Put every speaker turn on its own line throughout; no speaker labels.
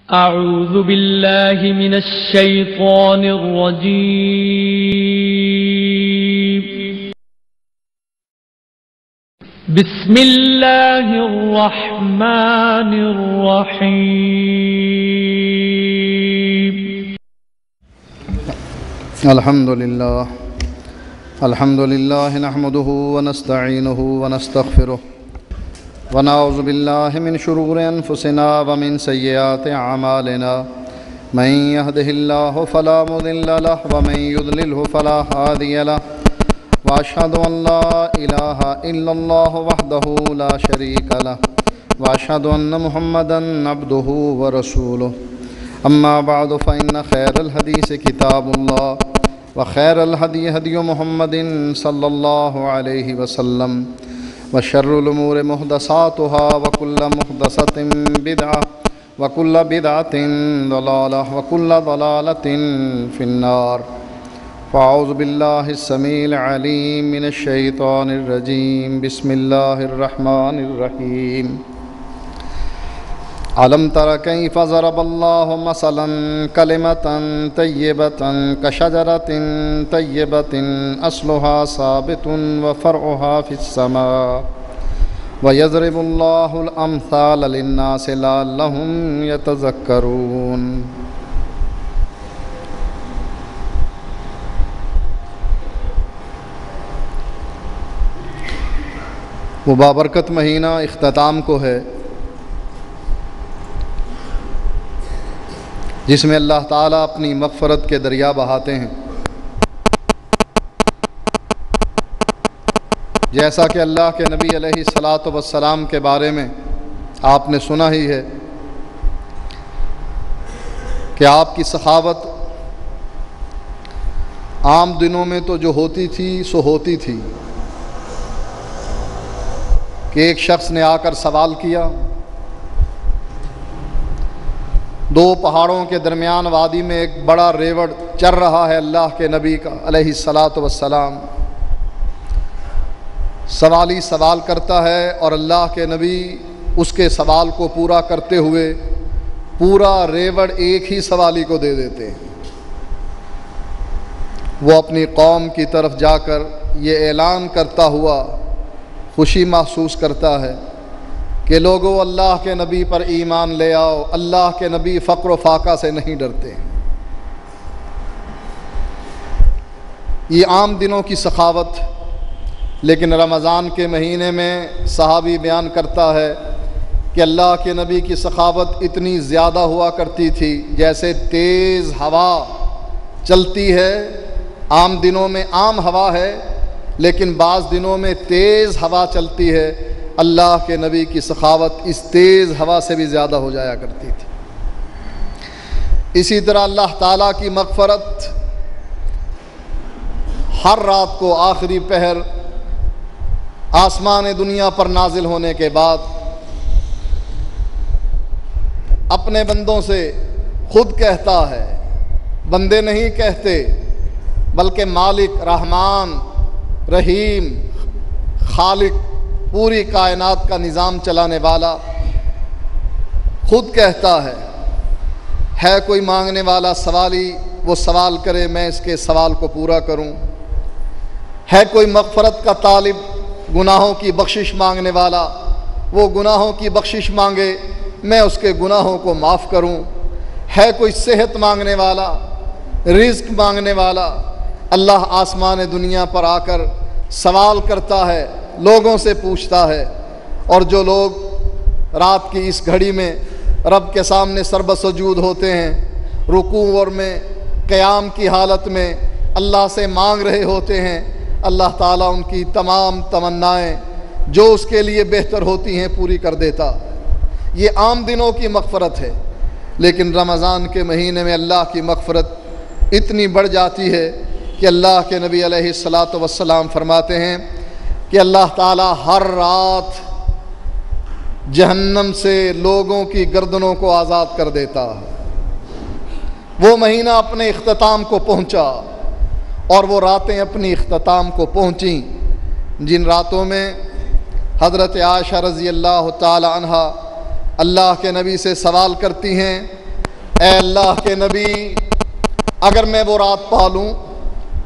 أعوذ بالله من الشيطان الرجيم. بسم الله الرحمن الرحيم.
الحمد لله نحمده ونستعينه ونستغفره ونعوذ بالله من شرور أنفسنا ومن سيئات أعمالنا. من يهده الله فلا مضل له ومن يضلله فلا هادي له. وأشهد أن لا إله إلا الله وحده لا شريك له وأشهد أن محمدا عبده ورسوله. أما بعد فإن خير الحديث كتاب الله وخير الهدي هدي محمد صلى الله عليه وسلم وشر الأمور محدثاتها وكل محدثة بدعة وكل بدعة ضلالة وكل ضلالة في النار. فأعوذ بالله السميع العليم من الشيطان الرجيم. بسم الله الرحمن الرحيم. ألم تر كيف ضرب الله مثلا كلمة طيبة كشجرة طيبة أصلها ثابت وفرعها في السماء ويضرب الله الأمثال للناس لعلهم يتذكرون. وہ بابرکت مہینہ اختتام کو ہے جس میں اللہ تعالیٰ اپنی مغفرت کے دریا بہاتے ہیں. جیسا کہ اللہ کے نبی علیہ الصلاۃ والسلام کے بارے میں آپ نے سنا ہی ہے کہ آپ کی سخاوت عام دنوں میں تو جو ہوتی تھی سو ہوتی تھی کہ ایک شخص نے آ کر سوال کیا. دو پہاڑوں کے درمیان وادی میں ایک بڑا ریوڑ چر رہا ہے اللہ کے نبی کا علیہ الصلاۃ والسلام. سوالی سوال کرتا ہے اور اللہ کے نبی اس کے سوال کو پورا کرتے ہوئے پورا ریوڑ ایک ہی سوالی کو دے دیتے ہیں. وہ اپنی قوم کی طرف جا کر یہ اعلان کرتا ہوا خوشی محسوس کرتا ہے کہ لوگوں اللہ کے نبی پر ایمان لے آؤ. اللہ کے نبی فقر و فاقہ سے نہیں ڈرتے. یہ عام دنوں کی سخاوت، لیکن رمضان کے مہینے میں صحابی بیان کرتا ہے کہ اللہ کے نبی کی سخاوت اتنی زیادہ ہوا کرتی تھی جیسے تیز ہوا چلتی ہے. عام دنوں میں عام ہوا ہے لیکن بعض دنوں میں تیز ہوا چلتی ہے. اللہ کے نبی کی سخاوت اس تیز ہوا سے بھی زیادہ ہو جایا کرتی تھی. اسی طرح اللہ تعالیٰ کی مغفرت ہر رات کو آخری پہر آسمان دنیا پر نازل ہونے کے بعد اپنے بندوں سے خود کہتا ہے. بندے نہیں کہتے بلکہ مالک، رحمان، رحیم، خالق، پوری کائنات کا نظام چلانے والا خود کہتا ہے کوئی مانگنے والا سوالی وہ سوال کرے، میں اس کے سوال کو پورا کروں. ہے کوئی مغفرت کا طالب، گناہوں کی بخشش مانگنے والا، وہ گناہوں کی بخشش مانگے، میں اس کے گناہوں کو معاف کروں. ہے کوئی صحت مانگنے والا، رزق مانگنے والا، اللہ آسمان دنیا پر آ کر سوال کرتا ہے، لوگوں سے پوچھتا ہے. اور جو لوگ رات کی اس گھڑی میں رب کے سامنے سربسجود ہوتے ہیں، رکوع اور میں قیام کی حالت میں اللہ سے مانگ رہے ہوتے ہیں، اللہ تعالیٰ ان کی تمام تمنائیں جو اس کے لیے بہتر ہوتی ہیں پوری کر دیتا. یہ عام دنوں کی مغفرت ہے، لیکن رمضان کے مہینے میں اللہ کی مغفرت اتنی بڑھ جاتی ہے کہ اللہ کے نبی علیہ الصلاۃ والسلام فرماتے ہیں کہ اللہ تعالیٰ ہر رات جہنم سے لوگوں کی گردنوں کو آزاد کر دیتا ہے. وہ مہینہ اپنے اختتام کو پہنچا اور وہ راتیں اپنی اختتام کو پہنچیں جن راتوں میں حضرت عائشہ رضی اللہ تعالی عنہا اللہ کے نبی سے سوال کرتی ہیں اے اللہ کے نبی، اگر میں وہ رات پالوں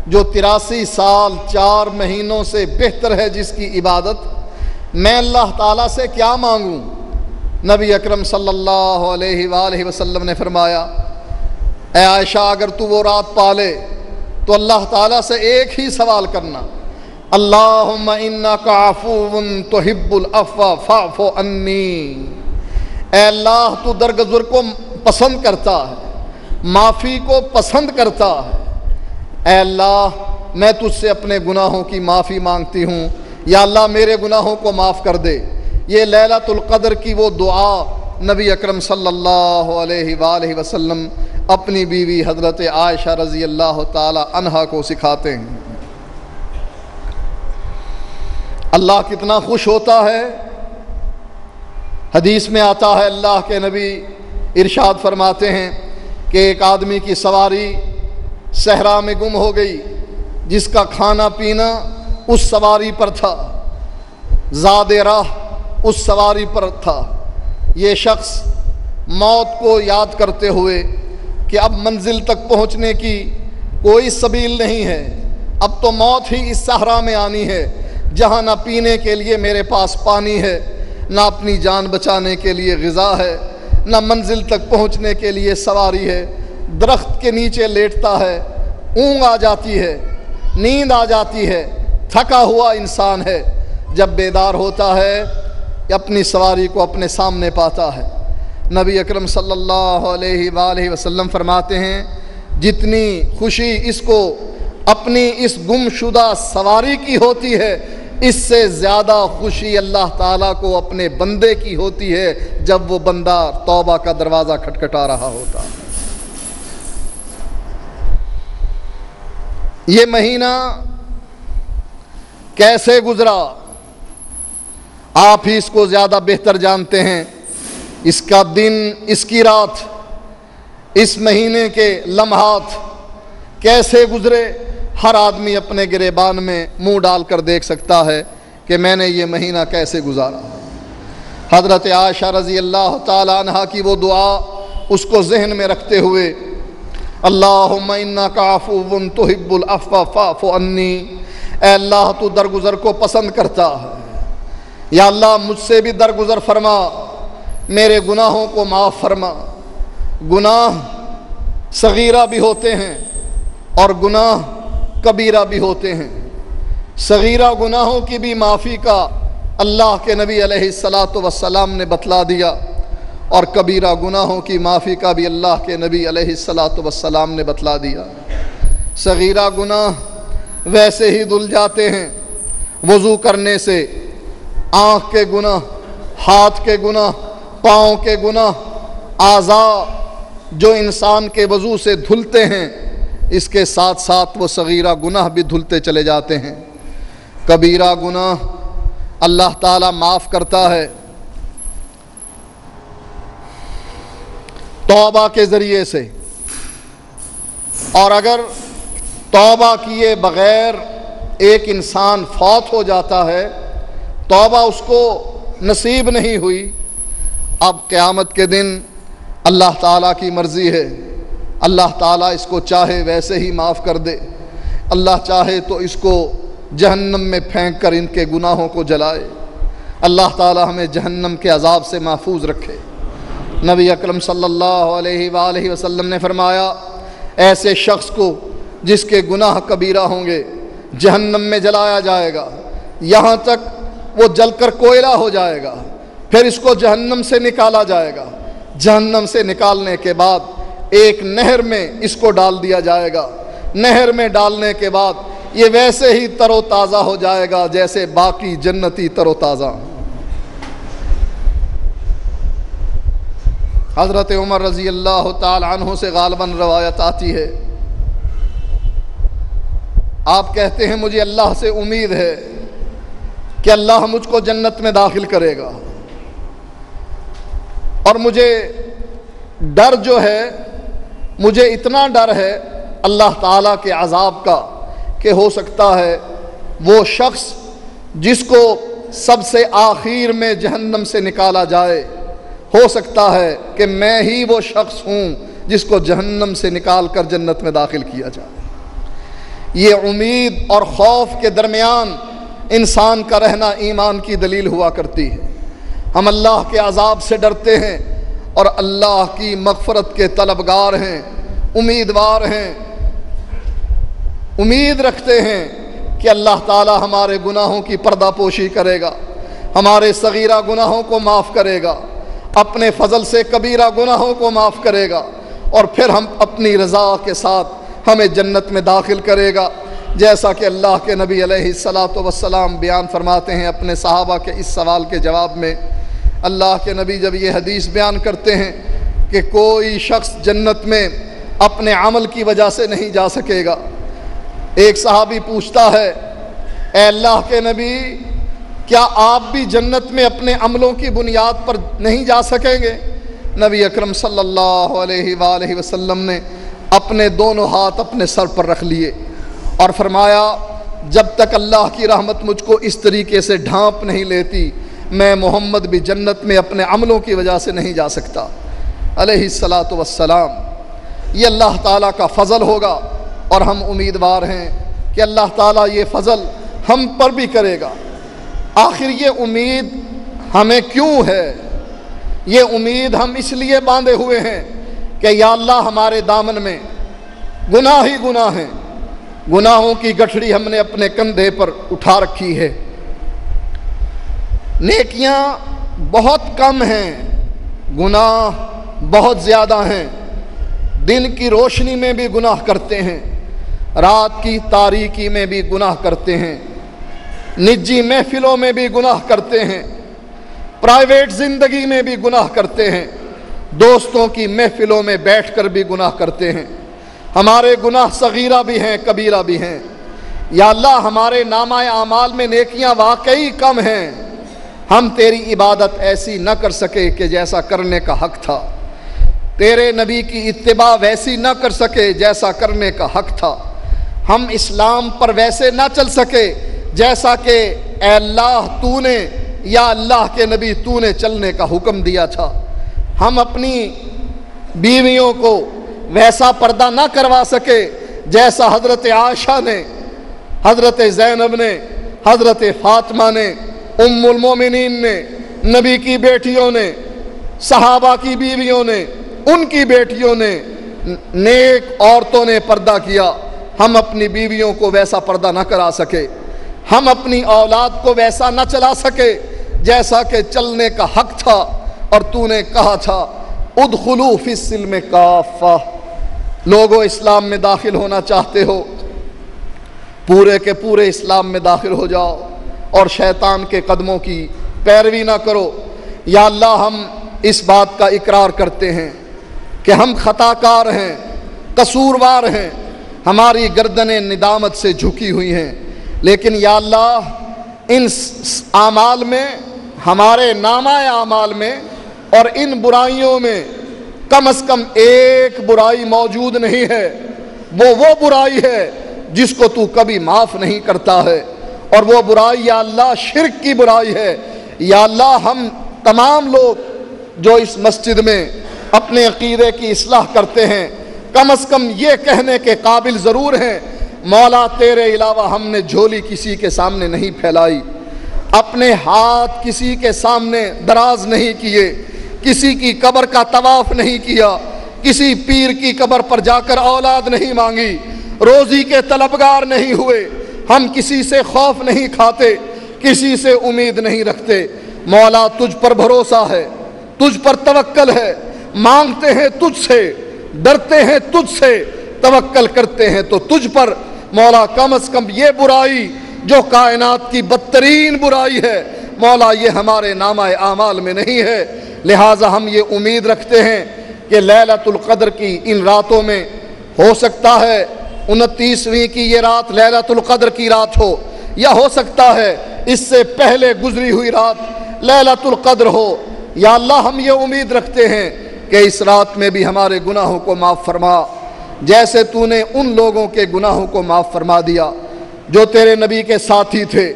جو 83 سال 4 مہینوں سے بہتر ہے جس کی عبادت، میں اللہ تعالیٰ سے کیا مانگوں؟ نبی اکرم صلی اللہ علیہ وآلہ وسلم نے فرمایا، اے عائشہ، اگر تو وہ رات پالے تو اللہ تعالیٰ سے ایک ہی سوال کرنا، اللہم انک عفو تحب العفو فاعف عنی۔ اے اللہ، تو درگزر کو پسند کرتا ہے، معافی کو پسند کرتا ہے۔ اے اللہ، میں تجھ سے اپنے گناہوں کی معافی مانگتی ہوں، یا اللہ میرے گناہوں کو معاف کر دے۔ یہ لیلۃ القدر کی وہ دعا نبی اکرم صلی اللہ علیہ وآلہ وسلم اپنی بیوی حضرت عائشہ رضی اللہ تعالی عنہا کو سکھاتے ہیں۔ اللہ کتنا خوش ہوتا ہے۔ حدیث میں آتا ہے، اللہ کے نبی ارشاد فرماتے ہیں کہ ایک آدمی کی سواری صحرا میں گم ہو گئی، جس کا کھانا پینا اس سواری پر تھا، زاد راہ اس سواری پر تھا۔ یہ شخص موت کو یاد کرتے ہوئے کہ اب منزل تک پہنچنے کی کوئی سبیل نہیں ہے، اب تو موت ہی اس صحرا میں آنی ہے، جہاں نہ پینے کے لیے میرے پاس پانی ہے، نہ اپنی جان بچانے کے لیے غذا ہے، نہ منزل تک پہنچنے کے لیے سواری ہے۔ درخت کے نیچے لیٹتا ہے، اونگ آ جاتی ہے، نیند آ جاتی ہے، تھکا ہوا انسان ہے۔ جب بیدار ہوتا ہے، اپنی سواری کو اپنے سامنے پاتا ہے۔ نبی اکرم صلی اللہ علیہ وآلہ وسلم فرماتے ہیں، جتنی خوشی اس کو اپنی اس گم شدہ سواری کی ہوتی ہے، اس سے زیادہ خوشی اللہ تعالیٰ کو اپنے بندے کی ہوتی ہے جب وہ بندہ توبہ کا دروازہ کھٹکھٹا رہا ہوتا ہے۔ یہ مہینہ کیسے گزرا آپ ہی اس کو زیادہ بہتر جانتے ہیں۔ اس کا دن، اس کی رات، اس مہینے کے لمحات کیسے گزرے، ہر آدمی اپنے گریبان میں منہ ڈال کر دیکھ سکتا ہے کہ میں نے یہ مہینہ کیسے گزارا۔ حضرت عائشہ رضی اللہ تعالی عنہا کی وہ دعا اس کو ذہن میں رکھتے ہوئے، اللہم انک عفو تحب العفو فاعف عنی، اے اللہ تو درگزر کو پسند کرتا ہے، یا اللہ مجھ سے بھی درگزر فرما، میرے گناہوں کو معاف فرما۔ گناہ صغیرہ بھی ہوتے ہیں اور گناہ کبیرہ بھی ہوتے ہیں۔ صغیرہ گناہوں کی بھی معافی کا اللہ کے نبی علیہ الصلاۃ والسلام نے بتلا دیا، اور کبیرہ گناہوں کی معافی کا بھی اللہ کے نبی علیہ الصلاۃ والسلام نے بتلا دیا۔ صغیرہ گناہ ویسے ہی دھل جاتے ہیں، وضو کرنے سے آنکھ کے گناہ، ہاتھ کے گناہ، پاؤں کے گناہ، اعضاء جو انسان کے وضو سے دھلتے ہیں، اس کے ساتھ ساتھ وہ صغیرہ گناہ بھی دھلتے چلے جاتے ہیں۔ کبیرہ گناہ اللہ تعالیٰ معاف کرتا ہے توبہ کے ذریعے سے، اور اگر توبہ کیے بغیر ایک انسان فوت ہو جاتا ہے، توبہ اس کو نصیب نہیں ہوئی، اب قیامت کے دن اللہ تعالیٰ کی مرضی ہے، اللہ تعالیٰ اس کو چاہے ویسے ہی معاف کر دے، اللہ چاہے تو اس کو جہنم میں پھینک کر ان کے گناہوں کو جلائے۔ اللہ تعالیٰ ہمیں جہنم کے عذاب سے محفوظ رکھے۔ نبی اکرم صلی اللہ علیہ وآلہ وسلم نے فرمایا، ایسے شخص کو جس کے گناہ کبیرہ ہوں گے جہنم میں جلایا جائے گا، یہاں تک وہ جل کر کوئلہ ہو جائے گا، پھر اس کو جہنم سے نکالا جائے گا۔ جہنم سے نکالنے کے بعد ایک نہر میں اس کو ڈال دیا جائے گا، نہر میں ڈالنے کے بعد یہ ویسے ہی تر و تازہ ہو جائے گا جیسے باقی جنتی تر و تازہ۔ حضرت عمر رضی اللہ تعالی عنہ سے غالباً روایت آتی ہے، آپ کہتے ہیں مجھے اللہ سے امید ہے کہ اللہ مجھ کو جنت میں داخل کرے گا، اور مجھے ڈر جو ہے، مجھے اتنا ڈر ہے اللہ تعالیٰ کے عذاب کا کہ ہو سکتا ہے وہ شخص جس کو سب سے آخر میں جہنم سے نکالا جائے، ہو سکتا ہے کہ میں ہی وہ شخص ہوں جس کو جہنم سے نکال کر جنت میں داخل کیا جائے۔ یہ امید اور خوف کے درمیان انسان کا رہنا ایمان کی دلیل ہوا کرتی ہے۔ ہم اللہ کے عذاب سے ڈرتے ہیں اور اللہ کی مغفرت کے طلبگار ہیں، امیدوار ہیں، امید رکھتے ہیں کہ اللہ تعالی ہمارے گناہوں کی پردہ پوشی کرے گا، ہمارے صغیرہ گناہوں کو معاف کرے گا، اپنے فضل سے کبیرہ گناہوں کو معاف کرے گا، اور پھر ہم اپنی رضا کے ساتھ ہمیں جنت میں داخل کرے گا، جیسا کہ اللہ کے نبی علیہ الصلاۃ والسلام بیان فرماتے ہیں اپنے صحابہ کے اس سوال کے جواب میں۔ اللہ کے نبی جب یہ حدیث بیان کرتے ہیں کہ کوئی شخص جنت میں اپنے عمل کی وجہ سے نہیں جا سکے گا، ایک صحابی پوچھتا ہے، اے اللہ کے نبی، کیا آپ بھی جنت میں اپنے عملوں کی بنیاد پر نہیں جا سکیں گے؟ نبی اکرم صلی اللہ علیہ وآلہ وسلم نے اپنے دونوں ہاتھ اپنے سر پر رکھ لیے اور فرمایا، جب تک اللہ کی رحمت مجھ کو اس طریقے سے ڈھانپ نہیں لیتی، میں محمد بھی جنت میں اپنے عملوں کی وجہ سے نہیں جا سکتا علیہ الصلاۃ والسلام۔ یہ اللہ تعالیٰ کا فضل ہوگا اور ہم امیدوار ہیں کہ اللہ تعالیٰ یہ فضل ہم پر بھی کرے گا۔ آخر یہ امید ہمیں کیوں ہے؟ یہ امید ہم اس لیے باندھے ہوئے ہیں کہ یا اللہ ہمارے دامن میں گناہ ہی گناہ ہیں، گناہوں کی گٹھڑی ہم نے اپنے کندھے پر اٹھا رکھی ہے، نیکیاں بہت کم ہیں، گناہ بہت زیادہ ہیں، دن کی روشنی میں بھی گناہ کرتے ہیں، رات کی تاریکی میں بھی گناہ کرتے ہیں، نجی محفلوں میں بھی گناہ کرتے ہیں، پرائیویٹ زندگی میں بھی گناہ کرتے ہیں، دوستوں کی محفلوں میں بیٹھ کر بھی گناہ کرتے ہیں۔ ہمارے گناہ صغیرہ بھی ہیں، کبیرہ بھی ہیں۔ یا اللہ ہمارے نامہ اعمال میں نیکیاں واقعی کم ہیں، ہم تیری عبادت ایسی نہ کر سکے کہ جیسا کرنے کا حق تھا، تیرے نبی کی اتباع ویسی نہ کر سکے جیسا کرنے کا حق تھا، ہم اسلام پر ویسے نہ چل سکے جیسا کہ اے اللہ تو نے یا اللہ کے نبی تو نے چلنے کا حکم دیا تھا، ہم اپنی بیویوں کو ویسا پردہ نہ کروا سکے جیسا حضرت عائشہ نے، حضرت زینب نے، حضرت فاطمہ نے، ام المومنین نے، نبی کی بیٹیوں نے، صحابہ کی بیویوں نے، ان کی بیٹیوں نے، نیک عورتوں نے پردہ کیا۔ ہم اپنی بیویوں کو ویسا پردہ نہ کرا سکے، ہم اپنی اولاد کو ویسا نہ چلا سکے جیسا کہ چلنے کا حق تھا، اور تو نے کہا تھا ادخلوا فی السلم کافہ، لوگو اسلام میں داخل ہونا چاہتے ہو پورے کے پورے اسلام میں داخل ہو جاؤ اور شیطان کے قدموں کی پیروی نہ کرو۔ یا اللہ ہم اس بات کا اقرار کرتے ہیں کہ ہم خطا کار ہیں، قصوروار ہیں، ہماری گردنیں ندامت سے جھکی ہوئی ہیں، لیکن یا اللہ ان اعمال میں، ہمارے نامہ اعمال میں اور ان برائیوں میں کم از کم ایک برائی موجود نہیں ہے، وہ برائی ہے جس کو تو کبھی معاف نہیں کرتا ہے، اور وہ برائی یا اللہ شرک کی برائی ہے۔ یا اللہ ہم تمام لوگ جو اس مسجد میں اپنے عقیدے کی اصلاح کرتے ہیں کم از کم یہ کہنے کے قابل ضرور ہیں، مولا تیرے علاوہ ہم نے جھولی کسی کے سامنے نہیں پھیلائی، اپنے ہاتھ کسی کے سامنے دراز نہیں کیے، کسی کی قبر کا طواف نہیں کیا، کسی پیر کی قبر پر جا کر اولاد نہیں مانگی، روزی کے طلبگار نہیں ہوئے، ہم کسی سے خوف نہیں کھاتے، کسی سے امید نہیں رکھتے۔ مولا تجھ پر بھروسہ ہے، تجھ پر توکل ہے، مانگتے ہیں تجھ سے، ڈرتے ہیں تجھ سے، توکل کرتے ہیں تو تجھ پر۔ مولا کم از کم یہ برائی جو کائنات کی بدترین برائی ہے، مولا یہ ہمارے نامہ اعمال میں نہیں ہے، لہٰذا ہم یہ امید رکھتے ہیں کہ لیلۃ القدر کی ان راتوں میں ہو سکتا ہے 29ویں کی یہ رات لیلۃ القدر کی رات ہو، یا ہو سکتا ہے اس سے پہلے گزری ہوئی رات لیلۃ القدر ہو۔ یا اللہ ہم یہ امید رکھتے ہیں کہ اس رات میں بھی ہمارے گناہوں کو معاف فرما، جیسے تو نے ان لوگوں کے گناہوں کو معاف فرما دیا جو تیرے نبی کے ساتھی تھے،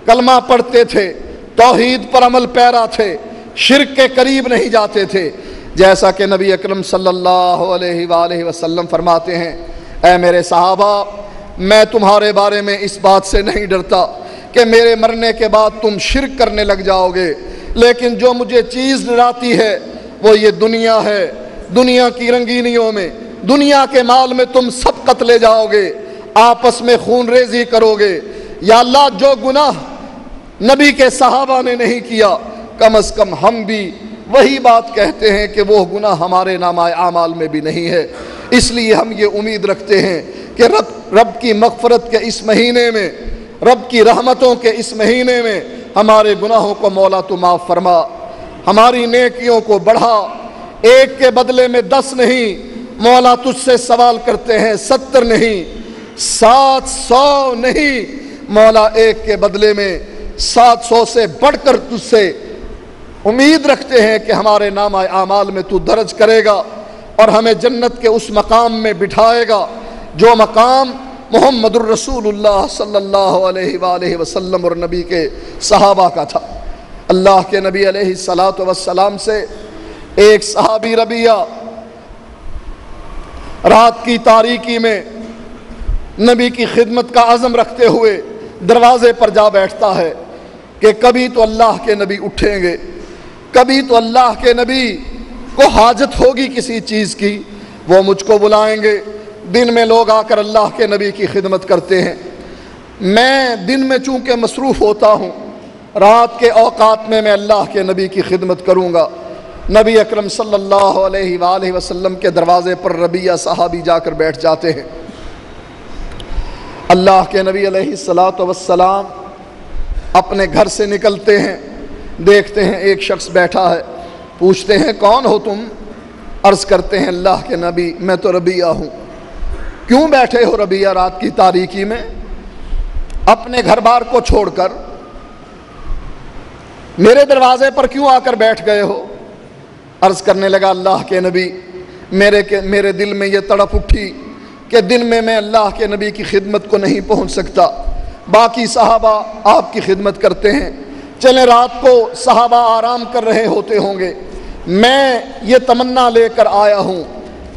کلمہ پڑھتے تھے، توحید پر عمل پیرا تھے، شرک کے قریب نہیں جاتے تھے، جیسا کہ نبی اکرم صلی اللہ علیہ وآلہ وسلم فرماتے ہیں، اے میرے صحابہ، میں تمہارے بارے میں اس بات سے نہیں ڈرتا کہ میرے مرنے کے بعد تم شرک کرنے لگ جاؤ گے، لیکن جو مجھے چیز ڈراتی ہے وہ یہ دنیا ہے۔ دنیا کی رنگینیوں میں، دنیا کے مال میں تم سبقت لے جاؤ گے، آپس میں خون ریزی کرو گے۔ یا اللہ، جو گناہ نبی کے صحابہ نے نہیں کیا، کم از کم ہم بھی وہی بات کہتے ہیں کہ وہ گناہ ہمارے نامہ اعمال میں بھی نہیں ہے۔ اس لیے ہم یہ امید رکھتے ہیں کہ رب کی مغفرت کے اس مہینے میں، رب کی رحمتوں کے اس مہینے میں ہمارے گناہوں کو مولا تو معاف فرما، ہماری نیکیوں کو بڑھا۔ ایک کے بدلے میں 10 نہیں، مولا تجھ سے سوال کرتے ہیں 70 نہیں، 700 نہیں، مولا ایک کے بدلے میں 700 سے بڑھ کر تجھ سے امید رکھتے ہیں کہ ہمارے نامہ اعمال میں تو درج کرے گا اور ہمیں جنت کے اس مقام میں بٹھائے گا جو مقام محمد الرسول اللہ صلی اللہ علیہ وآلہ وسلم اور نبی کے صحابہ کا تھا۔ اللہ کے نبی علیہ السلام سے ایک صحابی ربیہ رات کی تاریکی میں نبی کی خدمت کا عزم رکھتے ہوئے دروازے پر جا بیٹھتا ہے کہ کبھی تو اللہ کے نبی اٹھیں گے، کبھی تو اللہ کے نبی کو حاجت ہوگی کسی چیز کی، وہ مجھ کو بلائیں گے۔ دن میں لوگ آ کر اللہ کے نبی کی خدمت کرتے ہیں، میں دن میں چونکہ مصروف ہوتا ہوں، رات کے اوقات میں اللہ کے نبی کی خدمت کروں گا۔ نبی اکرم صلی اللہ علیہ وآلہ وسلم کے دروازے پر ربیہ صحابی جا کر بیٹھ جاتے ہیں۔ اللہ کے نبی علیہ السلام اپنے گھر سے نکلتے ہیں، دیکھتے ہیں ایک شخص بیٹھا ہے، پوچھتے ہیں کون ہو تم؟ عرض کرتے ہیں اللہ کے نبی میں تو ربیہ ہوں۔ کیوں بیٹھے ہو ربیہ رات کی تاریکی میں؟ اپنے گھر بار کو چھوڑ کر میرے دروازے پر کیوں آ کر بیٹھ گئے ہو؟ عرض کرنے لگا اللہ کے نبی میرے دل میں یہ تڑپ اٹھی کہ دن میں اللہ کے نبی کی خدمت کو نہیں پہنچ سکتا، باقی صحابہ آپ کی خدمت کرتے ہیں، چلیں رات کو صحابہ آرام کر رہے ہوتے ہوں گے، میں یہ تمنا لے کر آیا ہوں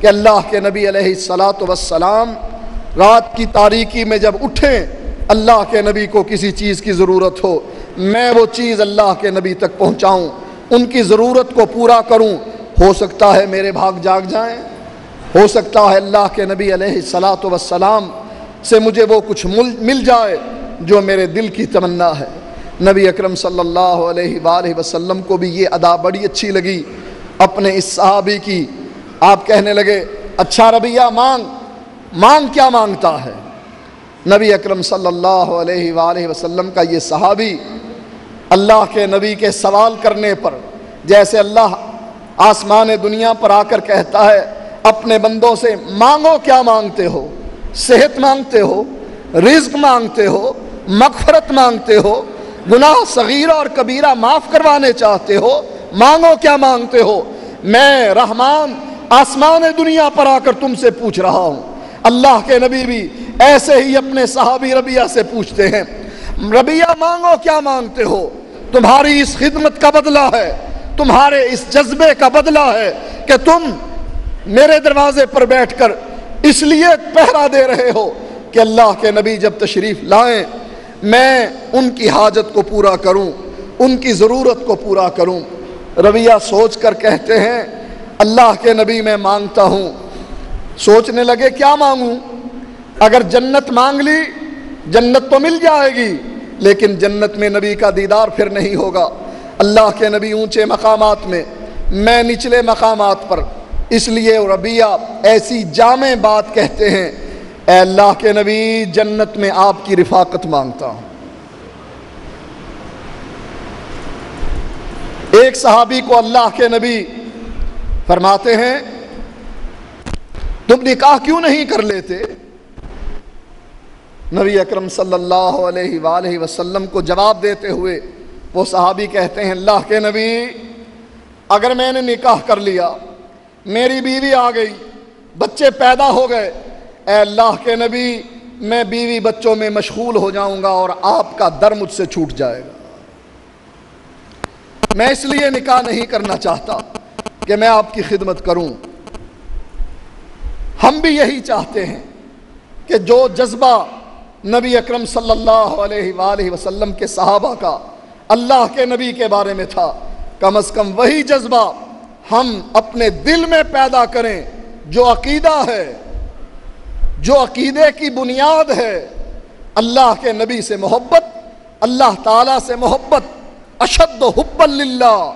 کہ اللہ کے نبی علیہ السلام رات کی تاریکی میں جب اٹھیں، اللہ کے نبی کو کسی چیز کی ضرورت ہو، میں وہ چیز اللہ کے نبی تک پہنچاؤں، ان کی ضرورت کو پورا کروں۔ ہو سکتا ہے میرے بھاگ جاگ جائیں، ہو سکتا ہے اللہ کے نبی علیہ السلام سے مجھے وہ کچھ مل جائے جو میرے دل کی تمنا ہے۔ نبی اکرم صلی اللہ علیہ وآلہ وسلم کو بھی یہ ادا بڑی اچھی لگی اپنے اس صحابی کی۔ آپ کہنے لگے اچھا ربیہ مانگ کیا مانگتا ہے؟ نبی اکرم صلی اللہ علیہ وآلہ وسلم کا یہ صحابی اللہ کے نبی کے سوال کرنے پر جیسے اللہ آسمان دنیا پر آ کر کہتا ہے اپنے بندوں سے مانگو کیا مانگتے ہو؟ صحت مانگتے ہو، رزق مانگتے ہو، مغفرت مانگتے ہو، گناہ صغیرہ اور کبیرہ معاف کروانے چاہتے ہو، مانگو کیا مانگتے ہو؟ میں رحمان آسمان دنیا پر آ کر تم سے پوچھ رہا ہوں۔ اللہ کے نبی بھی ایسے ہی اپنے صحابی ربیہ سے پوچھتے ہیں ربیہ مانگو کیا مانگتے ہو؟ تمہاری اس خدمت کا بدلہ ہے، تمہارے اس جذبے کا بدلہ ہے کہ تم میرے دروازے پر بیٹھ کر اس لیے پہرا دے رہے ہو کہ اللہ کے نبی جب تشریف لائیں میں ان کی حاجت کو پورا کروں، ان کی ضرورت کو پورا کروں۔ ربیہ سوچ کر کہتے ہیں اللہ کے نبی میں مانگتا ہوں۔ سوچنے لگے کیا مانگوں؟ اگر جنت مانگ لی جنت تو مل جائے گی، لیکن جنت میں نبی کا دیدار پھر نہیں ہوگا۔ اللہ کے نبی اونچے مقامات میں، میں نچلے مقامات پر، اس لیے ربیہ ایسی جامع بات کہتے ہیں اے اللہ کے نبی جنت میں آپ کی رفاقت مانگتا ہوں۔ ایک صحابی کو اللہ کے نبی فرماتے ہیں تم نکاح کیوں نہیں کر لیتے؟ نبی اکرم صلی اللہ علیہ وآلہ وسلم کو جواب دیتے ہوئے وہ صحابی کہتے ہیں اللہ کے نبی اگر میں نے نکاح کر لیا، میری بیوی آ گئی، بچے پیدا ہو گئے، اے اللہ کے نبی میں بیوی بچوں میں مشغول ہو جاؤں گا اور آپ کا در مجھ سے چھوٹ جائے گا، میں اس لیے نکاح نہیں کرنا چاہتا۔ کہ میں آپ کی خدمت کروں۔ ہم بھی یہی چاہتے ہیں کہ جو جذبہ نبی اکرم صلی اللہ علیہ وآلہ وسلم کے صحابہ کا اللہ کے نبی کے بارے میں تھا، کم از کم وہی جذبہ ہم اپنے دل میں پیدا کریں۔ جو عقیدہ ہے، جو عقیدے کی بنیاد ہے، اللہ کے نبی سے محبت، اللہ تعالیٰ سے محبت، اشد حبا للہ،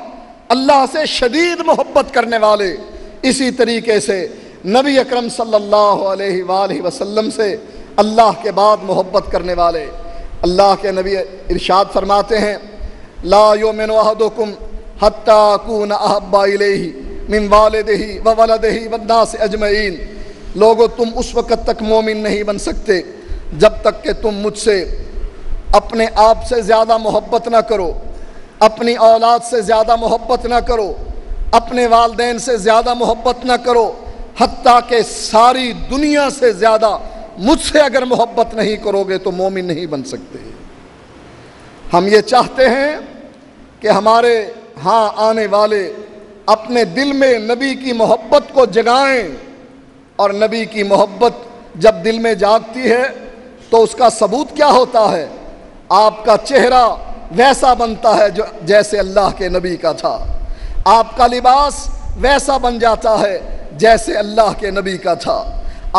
اللہ سے شدید محبت کرنے والے، اسی طریقے سے نبی اکرم صلی اللہ علیہ وآلہ وسلم سے اللہ کے بعد محبت کرنے والے۔ اللہ کے نبی ارشاد فرماتے ہیں لا یؤمن احدکم حتی اکون احب الیہ من والدہ وولدہ والناس اجمعین۔ لوگو تم اس وقت تک مومن نہیں بن سکتے جب تک کہ تم مجھ سے اپنے آپ سے زیادہ محبت نہ کرو، اپنی اولاد سے زیادہ محبت نہ کرو، اپنے والدین سے زیادہ محبت نہ کرو، حتیٰ کہ ساری دنیا سے زیادہ مجھ سے اگر محبت نہیں کرو گے تو مومن نہیں بن سکتے۔ ہم یہ چاہتے ہیں کہ ہمارے ہاں آنے والے اپنے دل میں نبی کی محبت کو جگائیں، اور نبی کی محبت جب دل میں جاگتی ہے تو اس کا ثبوت کیا ہوتا ہے؟ آپ کا چہرہ ویسا بنتا ہے جو جیسے اللہ کے نبی کا تھا، آپ کا لباس ویسا بن جاتا ہے جیسے اللہ کے نبی کا تھا،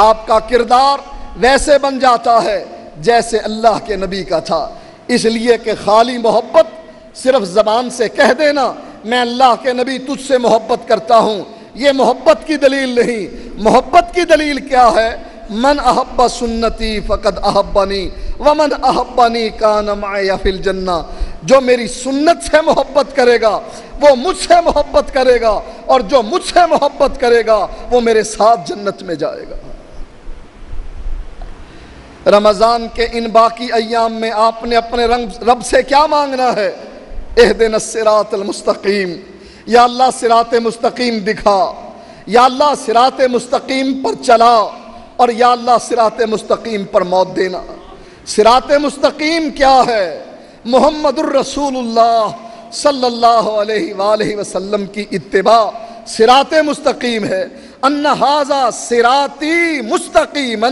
آپ کا کردار ویسے بن جاتا ہے جیسے اللہ کے نبی کا تھا۔ اس لیے کہ خالی محبت صرف زبان سے کہہ دینا میں اللہ کے نبی تجھ سے محبت کرتا ہوں، یہ محبت کی دلیل نہیں۔ محبت کی دلیل کیا ہے؟ من احب سنتی فقد احبنی ومن احبنی کان معی فی الجنہ۔ جو میری سنت سے محبت کرے گا وہ مجھ سے محبت کرے گا، اور جو مجھ سے محبت کرے گا وہ میرے ساتھ جنت میں جائے گا۔ رمضان کے ان باقی ایام میں آپ نے اپنے رب سے کیا مانگنا ہے؟ اہدنا الصراط المستقیم، یا اللہ صراط مستقیم دکھا، یا اللہ صراط مستقیم پر چلا، اور یا اللہ صراط مستقیم پر موت دینا۔ صراط مستقیم کیا ہے؟ محمد الرسول اللہ صلی اللہ علیہ وآلہ وسلم کی اتباع صراط مستقیم ہے۔ ان ھذا صراطی مستقیما،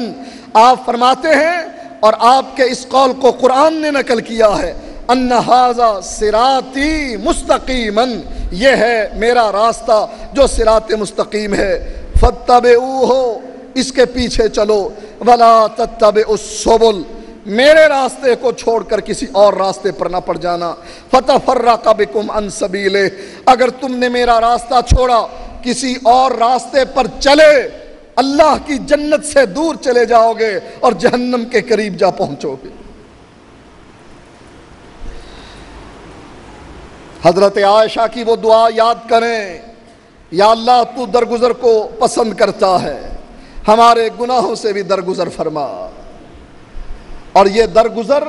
آپ فرماتے ہیں اور آپ کے اس قول کو قرآن نے نقل کیا ہے، ان ھذا صراطی مستقیما، یہ ہے میرا راستہ جو صراط مستقیم ہے، فاتبعوہ، اس کے پیچھے چلو، ولا تتبعوا السبل، میرے راستے کو چھوڑ کر کسی اور راستے پر نہ پڑ جانا، فتفرق بکم عن سبیلہ، اگر تم نے میرا راستہ چھوڑا کسی اور راستے پر چلے اللہ کی جنت سے دور چلے جاؤ گے اور جہنم کے قریب جا پہنچو گے۔ حضرت عائشہ کی وہ دعا یاد کریں، یا اللہ تو درگزر کو پسند کرتا ہے، ہمارے گناہوں سے بھی درگزر فرما۔ اور یہ درگزر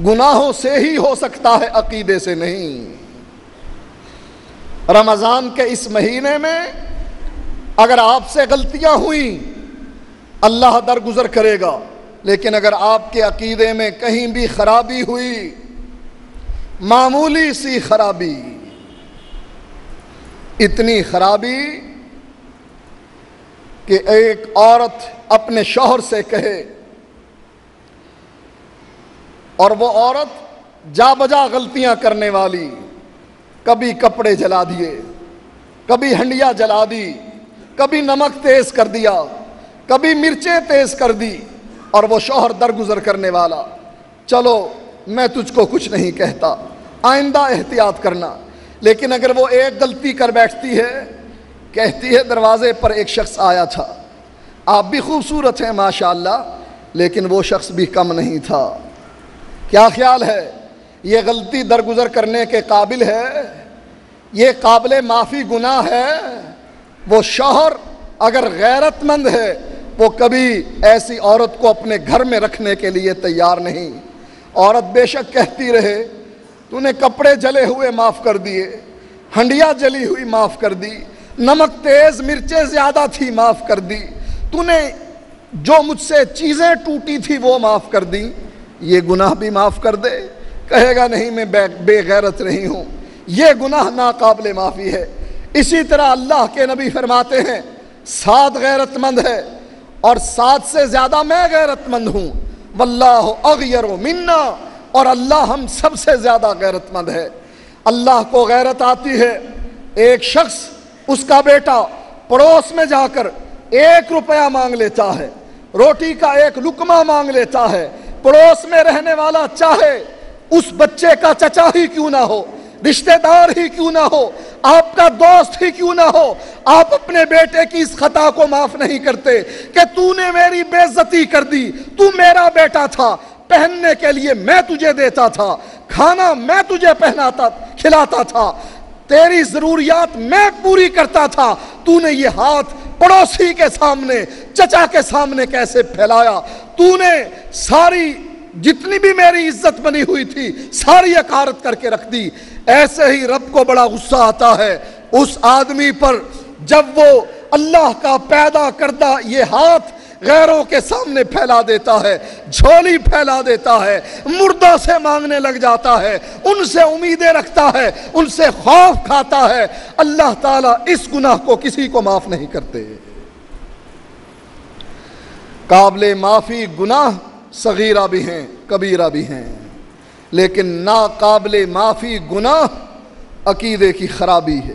گناہوں سے ہی ہو سکتا ہے، عقیدے سے نہیں۔ رمضان کے اس مہینے میں اگر آپ سے غلطیاں ہوئیں اللہ درگزر کرے گا، لیکن اگر آپ کے عقیدے میں کہیں بھی خرابی ہوئی، معمولی سی خرابی، اتنی خرابی کہ ایک عورت اپنے شوہر سے کہے اور وہ عورت جا بجا غلطیاں کرنے والی، کبھی کپڑے جلا دیے، کبھی ہنڈیا جلا دی، کبھی نمک تیز کر دیا، کبھی مرچیں تیز کر دی، اور وہ شوہر درگزر کرنے والا، چلو میں تجھ کو کچھ نہیں کہتا، آئندہ احتیاط کرنا۔ لیکن اگر وہ ایک غلطی کر بیٹھتی ہے، کہتی ہے دروازے پر ایک شخص آیا تھا، آپ بھی خوبصورت ہیں ماشاءاللہ، لیکن وہ شخص بھی کم نہیں تھا، کیا خیال ہے یہ غلطی درگزر کرنے کے قابل ہے؟ یہ قابل معافی گناہ ہے؟ وہ شوہر اگر غیرت مند ہے وہ کبھی ایسی عورت کو اپنے گھر میں رکھنے کے لیے تیار نہیں۔ عورت بے شک کہتی رہے تو نے کپڑے جلے ہوئے معاف کر دیے، ہنڈیا جلی ہوئی معاف کر دی، نمک تیز مرچیں زیادہ تھی معاف کر دی، تو نے جو مجھ سے چیزیں ٹوٹی تھی وہ معاف کر دی، یہ گناہ بھی معاف کر دے؟ کہے گا نہیں میں بے غیرت نہیں ہوں، یہ گناہ ناقابل معافی ہے۔ اسی طرح اللہ کے نبی فرماتے ہیں 7 غیرت مند ہے اور 7 سے زیادہ میں غیرت مند ہوں، واللہ اغیر منا، اور اللہ ہم سب سے زیادہ غیرت مند ہے۔ اللہ کو غیرت آتی ہے، ایک شخص اس کا بیٹا پڑوس میں جا کر 1 روپیہ مانگ لیتا ہے، روٹی کا 1 لقمہ مانگ لیتا ہے، پڑوس میں رہنے والا چاہے اس بچے کا چچا ہی کیوں نہ ہو، رشتہ دار ہی کیوں نہ ہو، آپ کا دوست ہی کیوں نہ ہو، آپ اپنے بیٹے کی اس خطا کو معاف نہیں کرتے کہ تو نے میری بے عزتی کر دی، تو میرا بیٹا تھا، پہننے کے لیے میں تجھے دیتا تھا، کھانا میں تجھے پہناتا کھلاتا تھا، تیری ضروریات میں پوری کرتا تھا، تو نے یہ ہاتھ پڑوسی کے سامنے، چچا کے سامنے کیسے پھیلایا؟ تو نے ساری جتنی بھی میری عزت بنی ہوئی تھی ساری حقارت کر کے رکھ دی۔ ایسے ہی رب کو بڑا غصہ آتا ہے اس آدمی پر جب وہ اللہ کا پیدا کردہ یہ ہاتھ غیروں کے سامنے پھیلا دیتا ہے، جھولی پھیلا دیتا ہے، مردوں سے مانگنے لگ جاتا ہے، ان سے امیدیں رکھتا ہے، ان سے خوف کھاتا ہے۔ اللہ تعالیٰ اس گناہ کو کسی کو معاف نہیں کرتے۔ قابل معافی گناہ صغیرہ بھی ہیں، کبیرہ بھی ہیں، لیکن ناقابل معافی گناہ عقیدے کی خرابی ہے،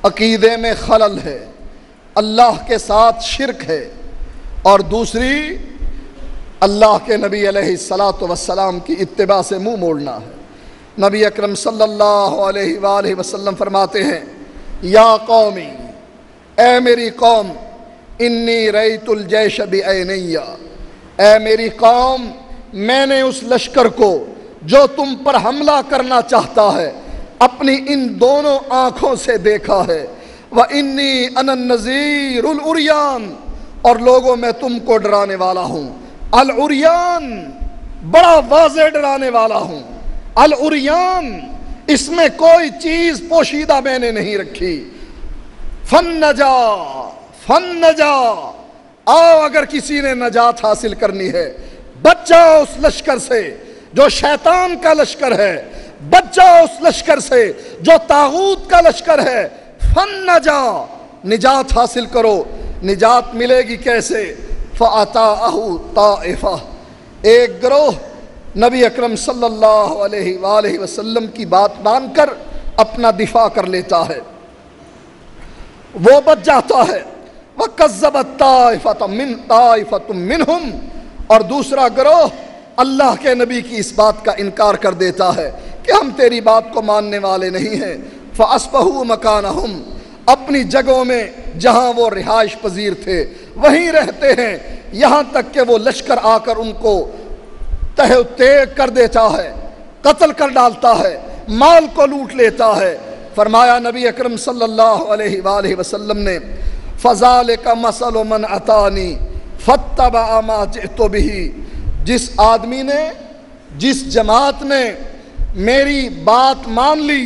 عقیدے میں خلل ہے، اللہ کے ساتھ شرک ہے، اور دوسری اللہ کے نبی علیہ السلام کی اتباع سے منہ موڑنا ہے۔ نبی اکرم صلی اللہ علیہ وآلہ وسلم فرماتے ہیں، یا قومی، اے میری قوم، انی رأیت الجیش بعینی، اے میری قوم، میں نے اس لشکر کو جو تم پر حملہ کرنا چاہتا ہے اپنی ان دونوں آنکھوں سے دیکھا ہے، وَإِنِّي أَنَا النَّذِيرُ الْعُرْيَانُ، اور لوگوں میں تم کو ڈرانے والا ہوں، العریان، بڑا واضح ڈرانے والا ہوں، العریان، اس میں کوئی چیز پوشیدہ میں نے نہیں رکھی۔ فَالنَّجَا فَالنَّجَا، آؤ اگر کسی نے نجات حاصل کرنی ہے بچ جاؤ اس لشکر سے جو شیطان کا لشکر ہے، بچ جاؤ اس لشکر سے جو طاغوت کا لشکر ہے، فَالنَّجَا، نجات حاصل کرو۔ نجات ملے گی کیسے؟ فَأَتَاءَهُ طَائِفَةٌ، ایک گروہ نبی اکرم صلی اللہ علیہ وآلہ وسلم کی بات مان کر اپنا دفاع کر لیتا ہے، وہ بچ جاتا ہے۔ وَكَذَّبَتْ طَائِفَةٌ مِّنْهُمْ، اور دوسرا گروہ اللہ کے نبی کی اس بات کا انکار کر دیتا ہے کہ ہم تیری بات کو ماننے والے نہیں ہیں۔ فَأَصْبَحُوا مَكَانَهُمْ، اپنی جگہوں میں جہاں وہ رہائش پذیر تھے وہیں رہتے ہیں، یہاں تک کہ وہ لشکر آ کر ان کو تہہ تیگ کر دیتا ہے، قتل کر ڈالتا ہے، مال کو لوٹ لیتا ہے۔ فرمایا نبی اکرم صلی اللہ علیہ وآلہ وسلم نے، فَذَلِكَ مَثَلُ مَنْ أَتَانِي فَاتَّبَعَ مَا جِئْتُ بِهِ، جس آدمی نے، جس جماعت نے میری بات مان لی،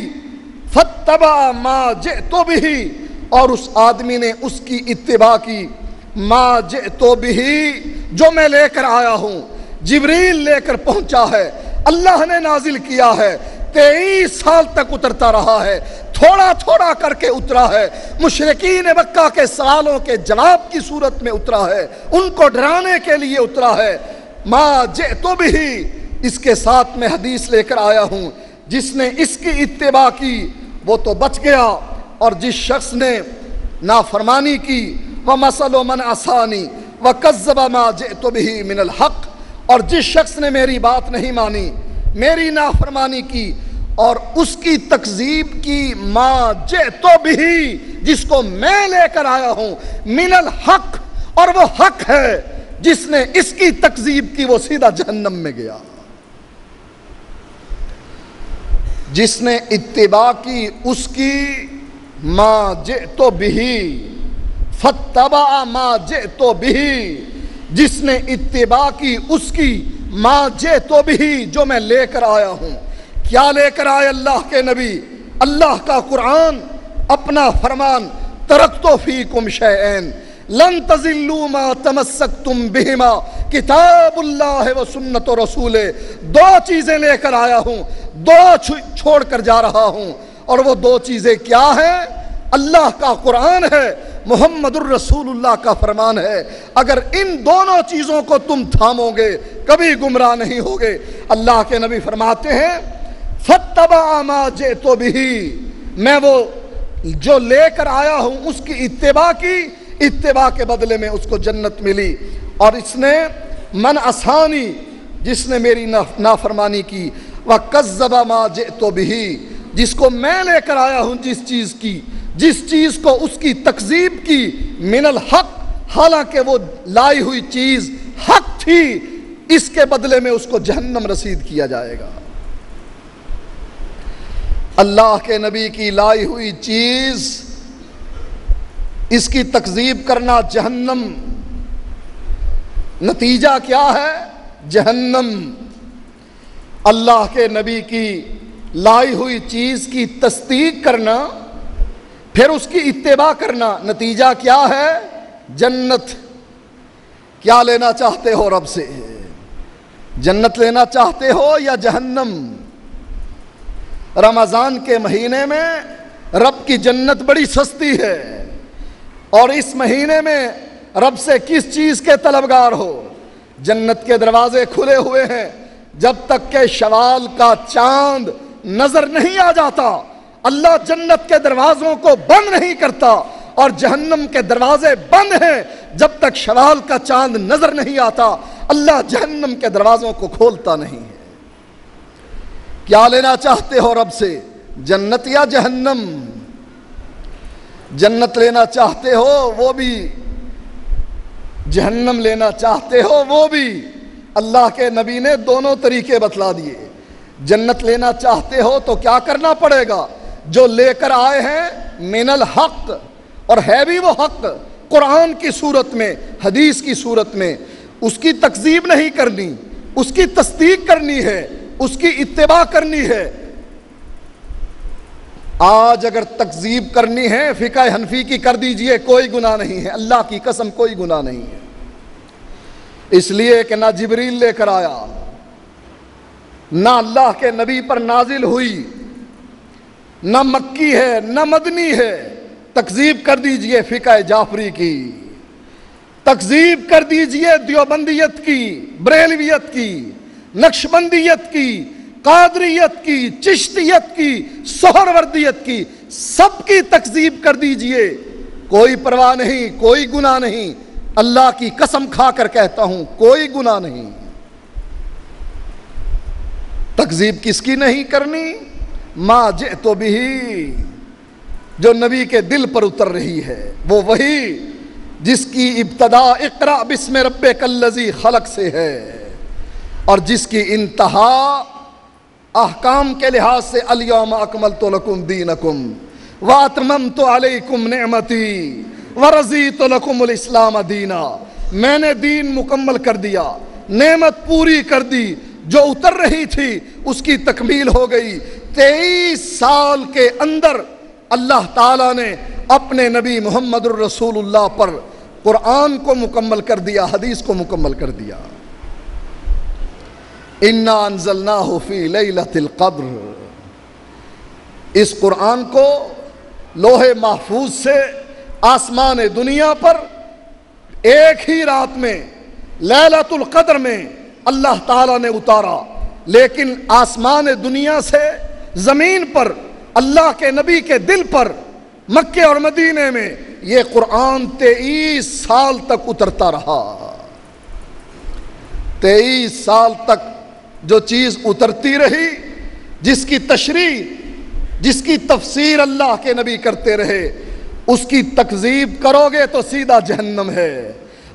فَاتَّبَعَ مَا جِئْتُ بِهِ، اور اس آدمی نے اس کی اتباع کی، مَا جِئْتُ بِهِ، جو میں لے کر آیا ہوں، جبریل لے کر پہنچا ہے، اللہ نے نازل کیا ہے، 23 سال تک اترتا رہا ہے، تھوڑا تھوڑا کر کے اترا ہے، مشرکین مکہ کے سوالوں کے جواب کی صورت میں اترا ہے، ان کو ڈرانے کے لیے اترا ہے۔ مَا جِئْتُ بِهِ، اس کے ساتھ میں حدیث لے کر آیا ہوں، جس نے اس کی اتباع کی وہ تو بچ گیا، اور جس شخص نے نافرمانی کی، وَمَثَلُ مَنْ عَصَانِي وَكَذَّبَ مَا جِئْتُ بِهِ مِنَ الْحَقِّ، اور جس شخص نے میری بات نہیں مانی، میری نافرمانی کی اور اس کی تکذیب کی، مَا جِئْتُ بِهِ، جس کو میں لے کر آیا ہوں، مِنَ الْحَقِّ، اور وہ حق ہے، جس نے اس کی تکذیب کی وہ سیدھا جہنم میں گیا۔ جس نے اتباع کی اس کی، مَا جِئْتُ بِهِ، فَاتَّبَعَ مَا جِئْتُ بِهِ، جس نے اتباع کی اس کی، مَا جِئْتُ بِهِ، جو میں لے کر آیا ہوں۔ کیا لے کر آئے اللہ کے نبی؟ اللہ کا قرآن، اپنا فرمان، ترکت فیکم شیئین لن تضلوا ما تمسکتم بہما کتاب اللہ و سنت رسول، 2 چیزیں لے کر آیا ہوں، 2 چھوڑ کر جا رہا ہوں، اور وہ 2 چیزیں کیا ہیں؟ اللہ کا قرآن ہے، محمد الرسول اللہ کا فرمان ہے۔ اگر ان دونوں چیزوں کو تم تھامو گے کبھی گمراہ نہیں ہوگے۔ اللہ کے نبی فرماتے ہیں فَاتَّبَعَ مَا جِئْتُ بِهِ، میں وہ جو لے کر آیا ہوں اس کی اتباع کی، اتباع کے بدلے میں اس کو جنت ملی۔ اور اس نے من عصانی، جس نے میری نافرمانی کی، وَكَذَّبَ مَا جِئْتُ بِهِ، جس کو میں لے کر آیا ہوں جس چیز کو اس کی تکذیب کی، من الحق، حالانکہ وہ لائی ہوئی چیز حق تھی، اس کے بدلے میں اس کو جہنم رسید کیا جائے گا۔ اللہ کے نبی کی لائی ہوئی چیز، اس کی تکذیب کرنا جہنم، نتیجہ کیا ہے؟ جہنم۔ اللہ کے نبی کی لائی ہوئی چیز کی تصدیق کرنا، پھر اس کی اتباع کرنا، نتیجہ کیا ہے؟ جنت۔ کیا لینا چاہتے ہو رب سے؟ جنت لینا چاہتے ہو یا جہنم؟ رمضان کے مہینے میں رب کی جنت بڑی سستی ہے، اور اس مہینے میں رب سے کس چیز کے طلبگار ہو؟ جنت کے دروازے کھلے ہوئے ہیں، جب تک کہ شوال کا چاند نظر نہیں آ جاتا اللہ جنت کے دروازوں کو بند نہیں کرتا، اور جہنم کے دروازے بند ہیں جب تک شوال کا چاند نظر نہیں آتا اللہ جہنم کے دروازوں کو کھولتا نہیں ہے۔ کیا لینا چاہتے ہو رب سے؟ جنت یا جہنم؟ جنت لینا چاہتے ہو وہ بھی، جہنم لینا چاہتے ہو وہ بھی۔ اللہ کے نبی نے دونوں طریقے بتلا دیے۔ جنت لینا چاہتے ہو تو کیا کرنا پڑے گا؟ جو لے کر آئے ہیں من الحق، اور ہے بھی وہ حق، قرآن کی صورت میں، حدیث کی صورت میں، اس کی تکذیب نہیں کرنی، اس کی تصدیق کرنی ہے، اس کی اتباع کرنی ہے۔ آج اگر تکذیب کرنی ہے فقہ حنفی کی کر دیجئے، کوئی گناہ نہیں ہے، اللہ کی قسم کوئی گناہ نہیں ہے، اس لیے کہ نہ جبریل لے کر آیا، نہ اللہ کے نبی پر نازل ہوئی، نہ مکی ہے نہ مدنی ہے۔ تکذیب کر دیجئے فقہ جعفری کی، تکذیب کر دیجئے دیوبندیت کی، بریلویت کی، نقشبندیت کی، قادریت کی، چشتیت کی، سہروردیت کی، سب کی تکذیب کر دیجئے، کوئی پرواہ نہیں، کوئی گناہ نہیں، اللہ کی قسم کھا کر کہتا ہوں کوئی گناہ نہیں۔ تکذیب کس کی نہیں کرنی؟ ما جئت بہ، جو نبی کے دل پر اتر رہی ہے، وہ وہی جس کی ابتدا اقرأ بسم ربک الذی خلق سے ہے، اور جس کی انتہا احکام کے لحاظ سے الیوم اکملت لکم دینکم واتممت علیکم نعمتی ورضیت لکم الاسلام دینا، میں نے دین مکمل کر دیا، نعمت پوری کر دی، جو اتر رہی تھی اس کی تکمیل ہو گئی۔ 23 سال کے اندر اللہ تعالیٰ نے اپنے نبی محمد الرسول اللہ پر قرآن کو مکمل کر دیا، حدیث کو مکمل کر دیا۔ اِنَّا أَنزَلْنَاهُ فِي لَيْلَةِ الْقَدْرِ، اس قرآن کو لوح محفوظ سے آسمان دنیا پر ایک ہی رات میں، لیلۃ القدر میں اللہ تعالیٰ نے اتارا، لیکن آسمان دنیا سے زمین پر اللہ کے نبی کے دل پر مکے اور مدینے میں یہ قرآن 23 سال تک اترتا رہا۔ 23 سال تک جو چیز اترتی رہی، جس کی تشریح، جس کی تفسیر اللہ کے نبی کرتے رہے، اس کی تکذیب کرو گے تو سیدھا جہنم ہے،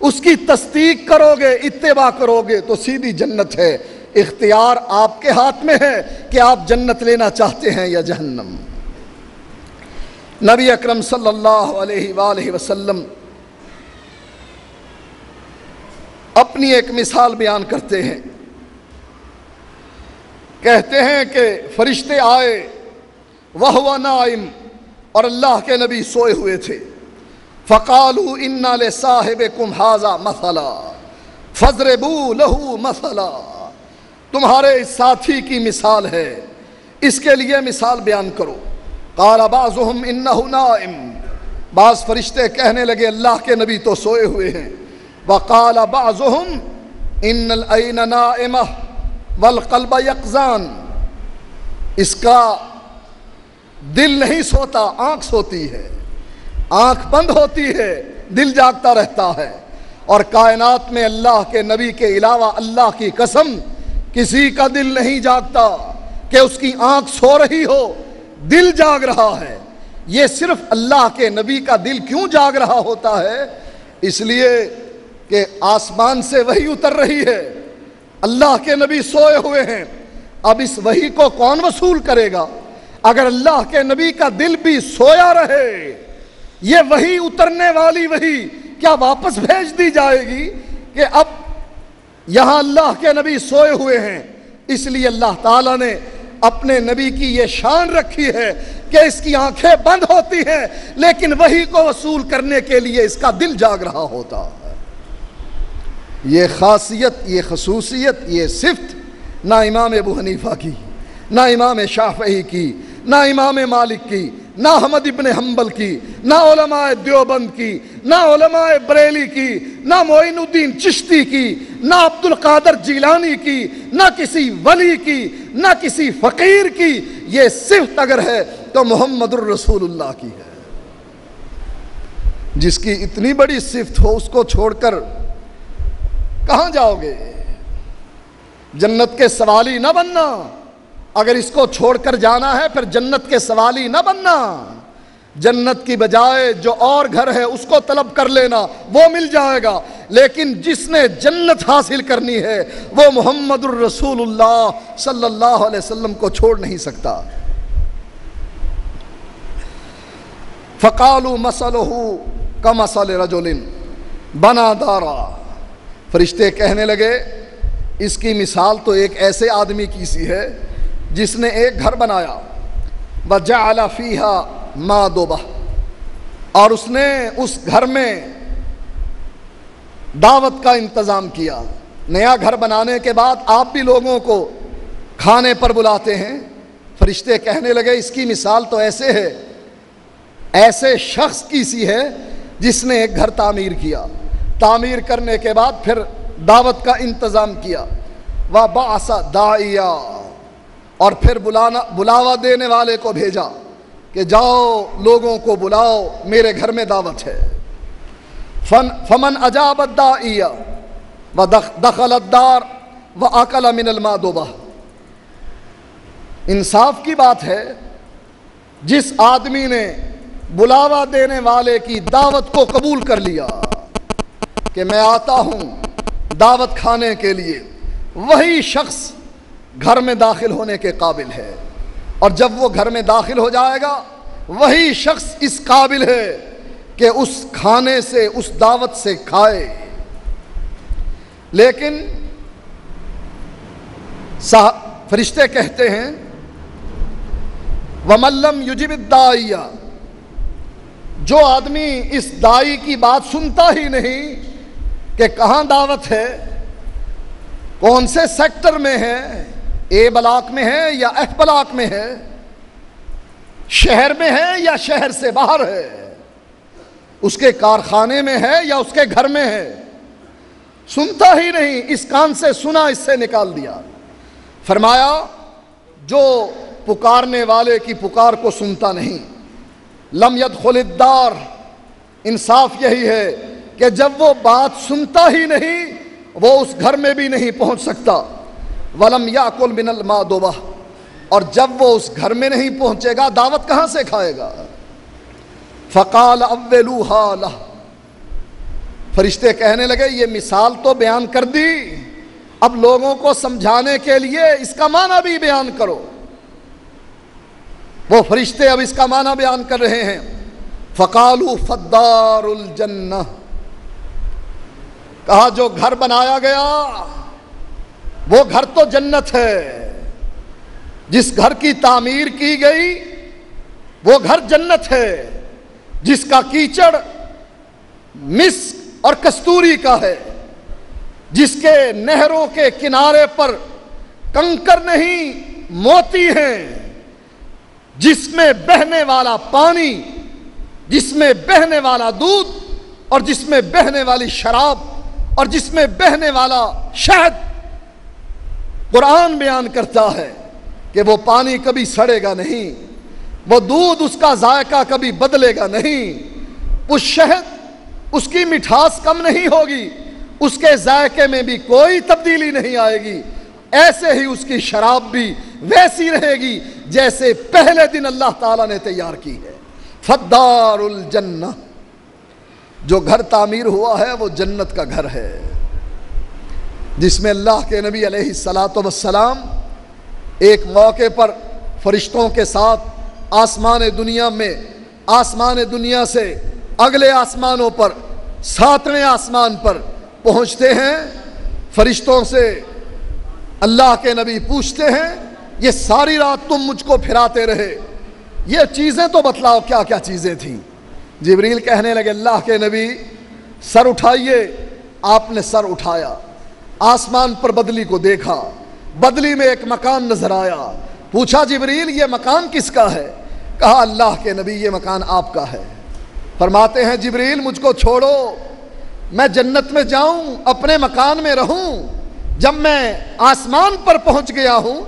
اس کی تصدیق کرو گے، اتباع کرو گے تو سیدھی جنت ہے۔ اختیار آپ کے ہاتھ میں ہے کہ آپ جنت لینا چاہتے ہیں یا جہنم۔ نبی اکرم صلی اللہ علیہ وآلہ وسلم اپنی ایک مثال بیان کرتے ہیں، کہتے ہیں کہ فرشتے آئے وَهُوَ نائم، اور اللہ کے نبی سوئے ہوئے تھے، فَقَالُوا إِنَّا لِصَاحِبِكُمْ هَذَا مَثَلًا فَاضْرِبُوا لَهُ مَثَلًا، تمہارے اس ساتھی کی مثال ہے، اس کے لیے مثال بیان کرو۔ قَالَ بَعْضُهُمْ إِنَّهُ نَائِمٌ، بعض فرشتے کہنے لگے اللہ کے نبی تو سوئے ہوئے ہیں. وقال بعضهم ان العین نائمہ والقلب یقظان. اس کا دل نہیں سوتا، آنکھ سوتی ہے، آنکھ بند ہوتی ہے، دل جاگتا رہتا ہے. اور کائنات میں اللہ کے نبی کے علاوہ اللہ کی قسم کسی کا دل نہیں جاگتا کہ اس کی آنکھ سو رہی ہو، دل جاگ رہا ہے. یہ صرف اللہ کے نبی کا دل کیوں جاگ رہا ہوتا ہے؟ اس لیے کہ آسمان سے وحی اتر رہی ہے، اللہ کے نبی سوئے ہوئے ہیں. اب اس وحی کو کون وصول کرے گا؟ اگر اللہ کے نبی کا دل بھی سویا رہے، یہ وحی اترنے والی وحی کیا واپس بھیج دی جائے گی کہ اب یہاں اللہ کے نبی سوئے ہوئے ہیں؟ اس لیے اللہ تعالیٰ نے اپنے نبی کی یہ شان رکھی ہے کہ اس کی آنکھیں بند ہوتی ہیں لیکن وحی کو وصول کرنے کے لیے اس کا دل جاگ رہا ہوتا ہے. یہ خاصیت، یہ خصوصیت، یہ صفت نہ امام ابو حنیفہ کی، نہ امام شافعی کی، نہ امام مالک کی، نہ احمد ابن حنبل کی، نہ علماء دیوبند کی، نہ علماء بریلی کی، نہ معین الدین چشتی کی، نہ عبد القادر جیلانی کی، نہ کسی ولی کی، نہ کسی فقیر کی. یہ صفت اگر ہے تو محمد الرسول اللہ کی ہے. جس کی اتنی بڑی صفت ہو اس کو چھوڑ کر کہاں جاؤ گے؟ جنت کے سوالی نہ بننا. اگر اس کو چھوڑ کر جانا ہے پھر جنت کے سوالی نہ بننا. جنت کی بجائے جو اور گھر ہے اس کو طلب کر لینا، وہ مل جائے گا. لیکن جس نے جنت حاصل کرنی ہے وہ محمد الرسول اللہ صلی اللہ علیہ وسلم کو چھوڑ نہیں سکتا. فقالوا مثلہ کمثل رجل بنا دارا. فرشتے کہنے لگے اس کی مثال تو ایک ایسے آدمی کی سی ہے جس نے ایک گھر بنایا. وجعل فیہا مادبہ، اور اس نے اس گھر میں دعوت کا انتظام کیا. نیا گھر بنانے کے بعد آپ بھی لوگوں کو کھانے پر بلاتے ہیں. فرشتے کہنے لگے اس کی مثال تو ایسے ہے، ایسے شخص کی سی ہے جس نے ایک گھر تعمیر کیا، تعمیر کرنے کے بعد پھر دعوت کا انتظام کیا. وَبَعَثَ دَاعِيًا، اور پھر بلاوا دینے والے کو بھیجا کہ جاؤ لوگوں کو بلاؤ، میرے گھر میں دعوت ہے. فمن اجاب الداعی ودخل الدار واکل من المادبہ. انصاف کی بات ہے جس آدمی نے بلاوا دینے والے کی دعوت کو قبول کر لیا کہ میں آتا ہوں دعوت کھانے کے لیے، وہی شخص گھر میں داخل ہونے کے قابل ہے. اور جب وہ گھر میں داخل ہو جائے گا وہی شخص اس قابل ہے کہ اس کھانے سے، اس دعوت سے کھائے. لیکن فرشتے کہتے ہیں وَمَن لَّمْ يُجِبِ الدَّاعِيَ، جو آدمی اس داعی کی بات سنتا ہی نہیں کہ کہاں دعوت ہے، کون سے سیکٹر میں ہے، اے بلاک میں ہے یا ایف بلاک میں ہے، شہر میں ہے یا شہر سے باہر ہے، اس کے کارخانے میں ہے یا اس کے گھر میں ہے، سنتا ہی نہیں. اس کان سے سنا، اس سے نکال دیا. فرمایا جو پکارنے والے کی پکار کو سنتا نہیں، لم يدخل الدار، انصاف یہی ہے کہ جب وہ بات سنتا ہی نہیں وہ اس گھر میں بھی نہیں پہنچ سکتا. ولم یاکل من المادبہ، اور جب وہ اس گھر میں نہیں پہنچے گا دعوت کہاں سے کھائے گا. فقال اولوها لہ، فرشتے کہنے لگے یہ مثال تو بیان کر دی، اب لوگوں کو سمجھانے کے لیے اس کا معنی بھی بیان کرو. وہ فرشتے اب اس کا معنی بیان کر رہے ہیں. فقالوا فالدار الجنہ، کہا جو گھر بنایا گیا وہ گھر تو جنت ہے. جس گھر کی تعمیر کی گئی وہ گھر جنت ہے، جس کا کیچڑ مسک اور کستوری کا ہے، جس کے نہروں کے کنارے پر کنکر نہیں موتی ہیں، جس میں بہنے والا پانی جس میں بہنے والا دودھ اور جس میں بہنے والی شراب اور جس میں بہنے والا شہد. قرآن بیان کرتا ہے کہ وہ پانی کبھی سڑے گا نہیں، وہ دودھ اس کا ذائقہ کبھی بدلے گا نہیں، اس شہد اس کی مٹھاس کم نہیں ہوگی، اس کے ذائقے میں بھی کوئی تبدیلی نہیں آئے گی. ایسے ہی اس کی شراب بھی ویسی رہے گی جیسے پہلے دن اللہ تعالیٰ نے تیار کی ہے. فدار الجنہ، جو گھر تعمیر ہوا ہے وہ جنت کا گھر ہے، جس میں اللہ کے نبی علیہ الصلاۃ والسلام ایک موقع پر فرشتوں کے ساتھ آسمان دنیا سے اگلے آسمانوں پر 7ویں آسمان پر پہنچتے ہیں. فرشتوں سے اللہ کے نبی پوچھتے ہیں یہ ساری رات تم مجھ کو پھراتے رہے، یہ چیزیں تو بتلاؤ کیا کیا چیزیں تھیں. جبریل کہنے لگے اللہ کے نبی سر اٹھائیے. آپ نے سر اٹھایا، آسمان پر بدلی کو دیکھا، بدلی میں ایک مکان نظر آیا. پوچھا جبریل یہ مکان کس کا ہے؟ کہا اللہ کے نبی یہ مکان آپ کا ہے. فرماتے ہیں جبریل مجھ کو چھوڑو، میں جنت میں جاؤں، اپنے مکان میں رہوں. جب میں آسمان پر پہنچ گیا ہوں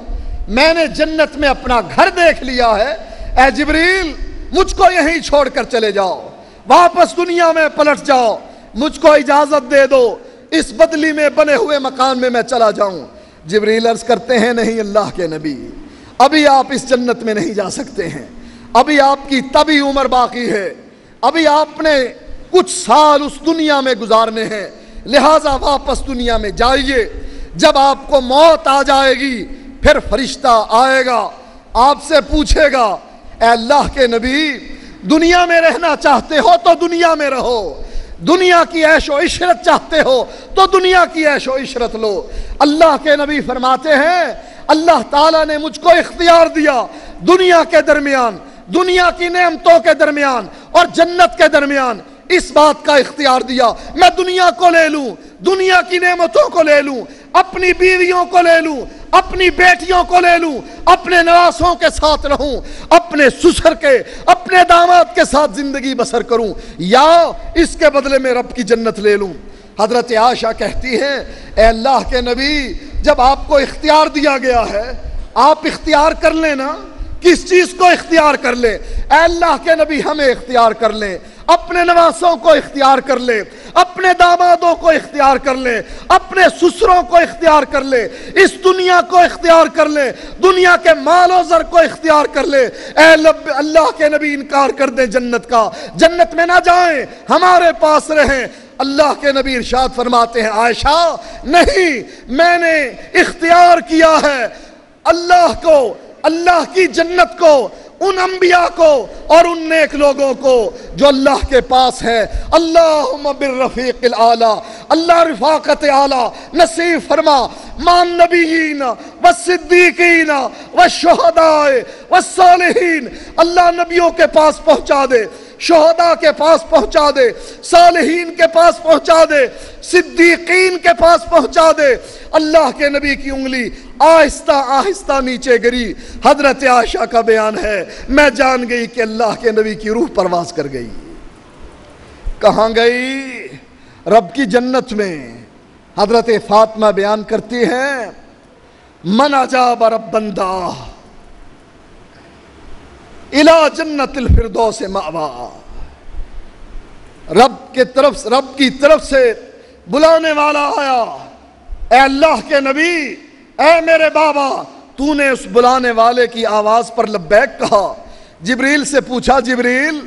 میں نے جنت میں اپنا گھر دیکھ لیا ہے. اے جبریل مجھ کو یہیں چھوڑ کر چلے جاؤ، واپس دنیا میں پلٹ جاؤ، مجھ کو اجازت دے دو، اس بدلی میں بنے ہوئے مکان میں میں چلا جاؤں. جبریل عرض کرتے ہیں نہیں اللہ کے نبی، ابھی آپ اس جنت میں نہیں جا سکتے ہیں، ابھی آپ کی طبی عمر باقی ہے، ابھی آپ نے کچھ سال اس دنیا میں گزارنے ہیں، لہٰذا واپس دنیا میں جائیے. جب آپ کو موت آ جائے گی پھر فرشتہ آئے گا آپ سے پوچھے گا اے اللہ کے نبی دنیا میں رہنا چاہتے ہو تو دنیا میں رہو، دنیا کی عیش و عشرت چاہتے ہو تو دنیا کی عیش و عشرت لو. اللہ کے نبی فرماتے ہیں اللہ تعالیٰ نے مجھ کو اختیار دیا دنیا کے درمیان، دنیا کی نعمتوں کے درمیان اور جنت کے درمیان اس بات کا اختیار دیا میں دنیا کو لے لوں، دنیا کی نعمتوں کو لے لوں، اپنی بیویوں کو لے لوں، اپنی بیٹیوں کو لے لوں، اپنے نواسوں کے ساتھ رہوں، اپنے سسر کے اپنے داماد کے ساتھ زندگی بسر کروں، یا اس کے بدلے میں رب کی جنت لے لوں. حضرت عائشہ کہتی ہیں اے اللہ کے نبی جب آپ کو اختیار دیا گیا ہے آپ اختیار کر لیں نا، کس چیز کو اختیار کر لیں؟ اے اللہ کے نبی ہمیں اختیار کر لیں، اپنے نواسوں کو اختیار کر لیں، اپنے دامادوں کو اختیار کر لیں، اپنے سسروں کو اختیار کر لیں، اس دنیا کو اختیار کر لیں، دنیا کے مال و زر کو اختیار کر لیں. اے اللہ کے نبی انکار کر دیں جنت کا، جنت میں نہ جائیں، ہمارے پاس رہیں. اللہ کے نبی ارشاد فرماتے ہیں عائشہ نہیں، میں نے اختیار کیا ہے اللہ کو، اللہ کی جنت کو، ان انبیاء کو اور ان نیک لوگوں کو جو اللہ کے پاس ہے. اللہم بالرفیق الاعلی، اللہ رفاقت اعلی نصیب فرما مع النبیین والصدیقین والشہداء والصالحین. اللہ نبیوں کے پاس پہنچا دے، شہداء کے پاس پہنچا دے، صالحین کے پاس پہنچا دے، صدیقین کے پاس پہنچا دے. اللہ کے نبی کی انگلی آہستہ آہستہ نیچے گری. حضرت عائشہ کا بیان ہے میں جان گئی کہ اللہ کے نبی کی روح پرواز کر گئی. کہاں گئی؟ رب کی جنت میں. حضرت فاطمہ بیان کرتی ہیں من اجاب ربًا دعا الى جنت الفردوس مأوا. رب کی طرف سے بلانے والا آیا، اے اللہ کے نبی، اے میرے بابا، تو نے اس بلانے والے کی آواز پر لبیک کہا. جبریل سے پوچھا جبریل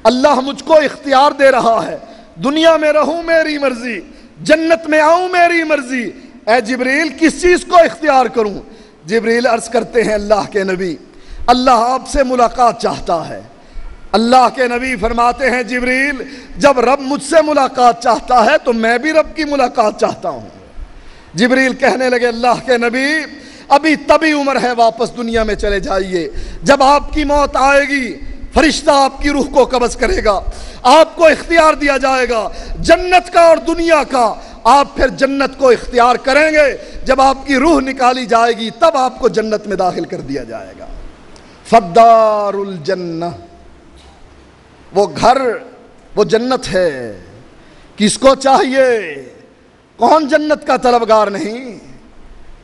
اللہ مجھ کو اختیار دے رہا ہے، دنیا میں رہوں میری مرضی، جنت میں آؤں میری مرضی، اے جبریل کس چیز کو اختیار کروں؟ جبریل عرض کرتے ہیں اللہ کے نبی اللہ آپ سے ملاقات چاہتا ہے. اللہ کے نبی فرماتے ہیں جبریل جب رب مجھ سے ملاقات چاہتا ہے تو میں بھی رب کی ملاقات چاہتا ہوں. جبریل کہنے لگے اللہ کے نبی ابھی طبی عمر ہے، واپس دنیا میں چلے جائیے، جب آپ کی موت آئے گی فرشتہ آپ کی روح کو قبض کرے گا، آپ کو اختیار دیا جائے گا جنت کا اور دنیا کا. آپ پھر جنت کو اختیار کریں گے، جب آپ کی روح نکالی جائے گی تب آپ کو جنت میں داخل کر دیا جائے گا. فدار الجنہ وہ گھر وہ جنت ہے. کس کو چاہیے؟ کون جنت کا طلبگار نہیں؟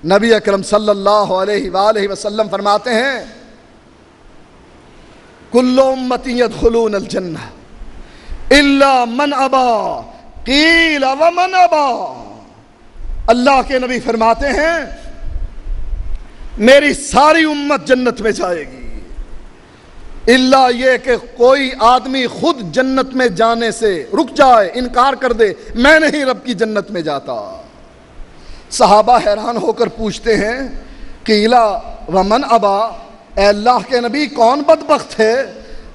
نبی اکرم صلی اللہ علیہ وآلہ وسلم فرماتے ہیں کل امتی یدخلون الجنہ الا من ابا قیل ومن ابا. اللہ کے نبی فرماتے ہیں میری ساری امت جنت میں جائے گی الا یہ کہ کوئی آدمی خود جنت میں جانے سے رک جائے، انکار کر دے، میں نہیں رب کی جنت میں جاتا. صحابہ حیران ہو کر پوچھتے ہیں قیلا ومن ابا، اے اللہ کے نبی کون بدبخت ہے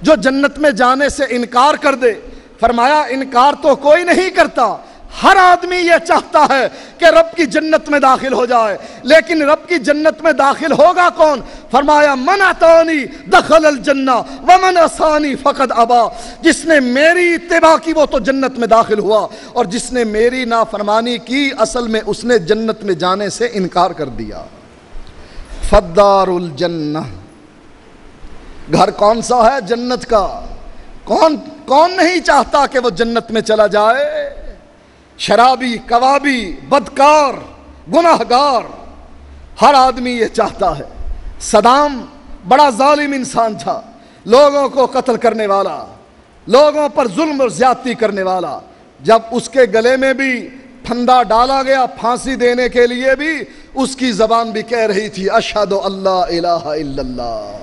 جو جنت میں جانے سے انکار کر دے؟ فرمایا انکار تو کوئی نہیں کرتا، ہر آدمی یہ چاہتا ہے کہ رب کی جنت میں داخل ہو جائے، لیکن رب کی جنت میں داخل ہوگا کون؟ فرمایا من اطاعنی دخل الجنہ ومن عصانی فقد ابا. جس نے میری اتباع کی وہ تو جنت میں داخل ہوا، اور جس نے میری نافرمانی کی اصل میں اس نے جنت میں جانے سے انکار کر دیا. فدار الجنہ، گھر کون سا ہے؟ جنت کا. کون نہیں چاہتا کہ وہ جنت میں چلا جائے؟ شرابی، کبابی، بدکار، گناہگار، ہر آدمی یہ چاہتا ہے. صدام بڑا ظالم انسان تھا، لوگوں کو قتل کرنے والا، لوگوں پر ظلم اور زیادتی کرنے والا. جب اس کے گلے میں بھی پھندا ڈالا گیا پھانسی دینے کے لیے بھی، اس کی زبان بھی کہہ رہی تھی اشہد اللہ الہ الا اللہ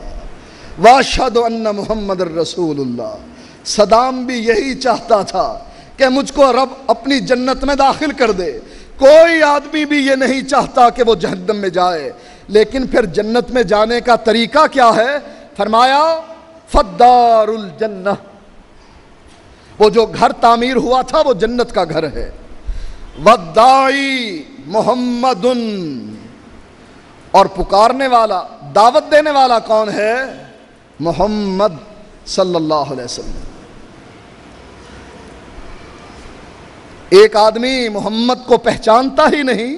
واشہد ان محمد الرسول اللہ. صدام بھی یہی چاہتا تھا کہ مجھ کو رب اپنی جنت میں داخل کر دے. کوئی آدمی بھی یہ نہیں چاہتا کہ وہ جہنم میں جائے. لیکن پھر جنت میں جانے کا طریقہ کیا ہے؟ فرمایا فدار الجنہ، وہ جو گھر تعمیر ہوا تھا وہ جنت کا گھر ہے. والداعی محمد، اور پکارنے والا، دعوت دینے والا کون ہے؟ محمد صلی اللہ علیہ وسلم. ایک آدمی محمد کو پہچانتا ہی نہیں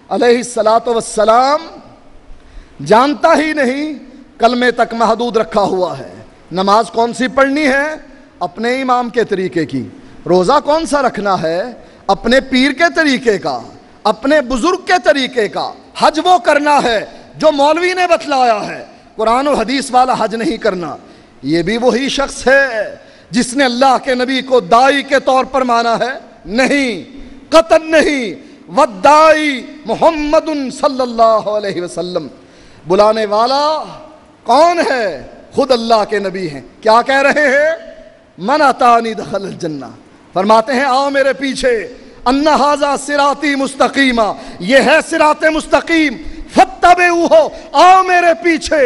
علیہ الصلاۃ والسلام، جانتا ہی نہیں، کلمے تک محدود رکھا ہوا ہے. نماز کون سی پڑھنی ہے؟ اپنے امام کے طریقے کی. روزہ کون سا رکھنا ہے؟ اپنے پیر کے طریقے کا، اپنے بزرگ کے طریقے کا. حج وہ کرنا ہے جو مولوی نے بتلایا ہے، قرآن و حدیث والا حج نہیں کرنا. یہ بھی وہی شخص ہے جس نے اللہ کے نبی کو دائی کے طور پر مانا ہے؟ نہیں، قطعاً نہیں. والدائی محمد صلی اللہ علیہ وسلم. بلانے والا کون ہے؟ خود اللہ کے نبی ہیں. کیا کہہ رہے ہیں؟ من اطاعنی دخل الجنہ. فرماتے ہیں آؤ میرے پیچھے، ان ھذا صراطی مستقیما، یہ ہے صراط مستقیم، فاتبعوہ، آؤ میرے پیچھے.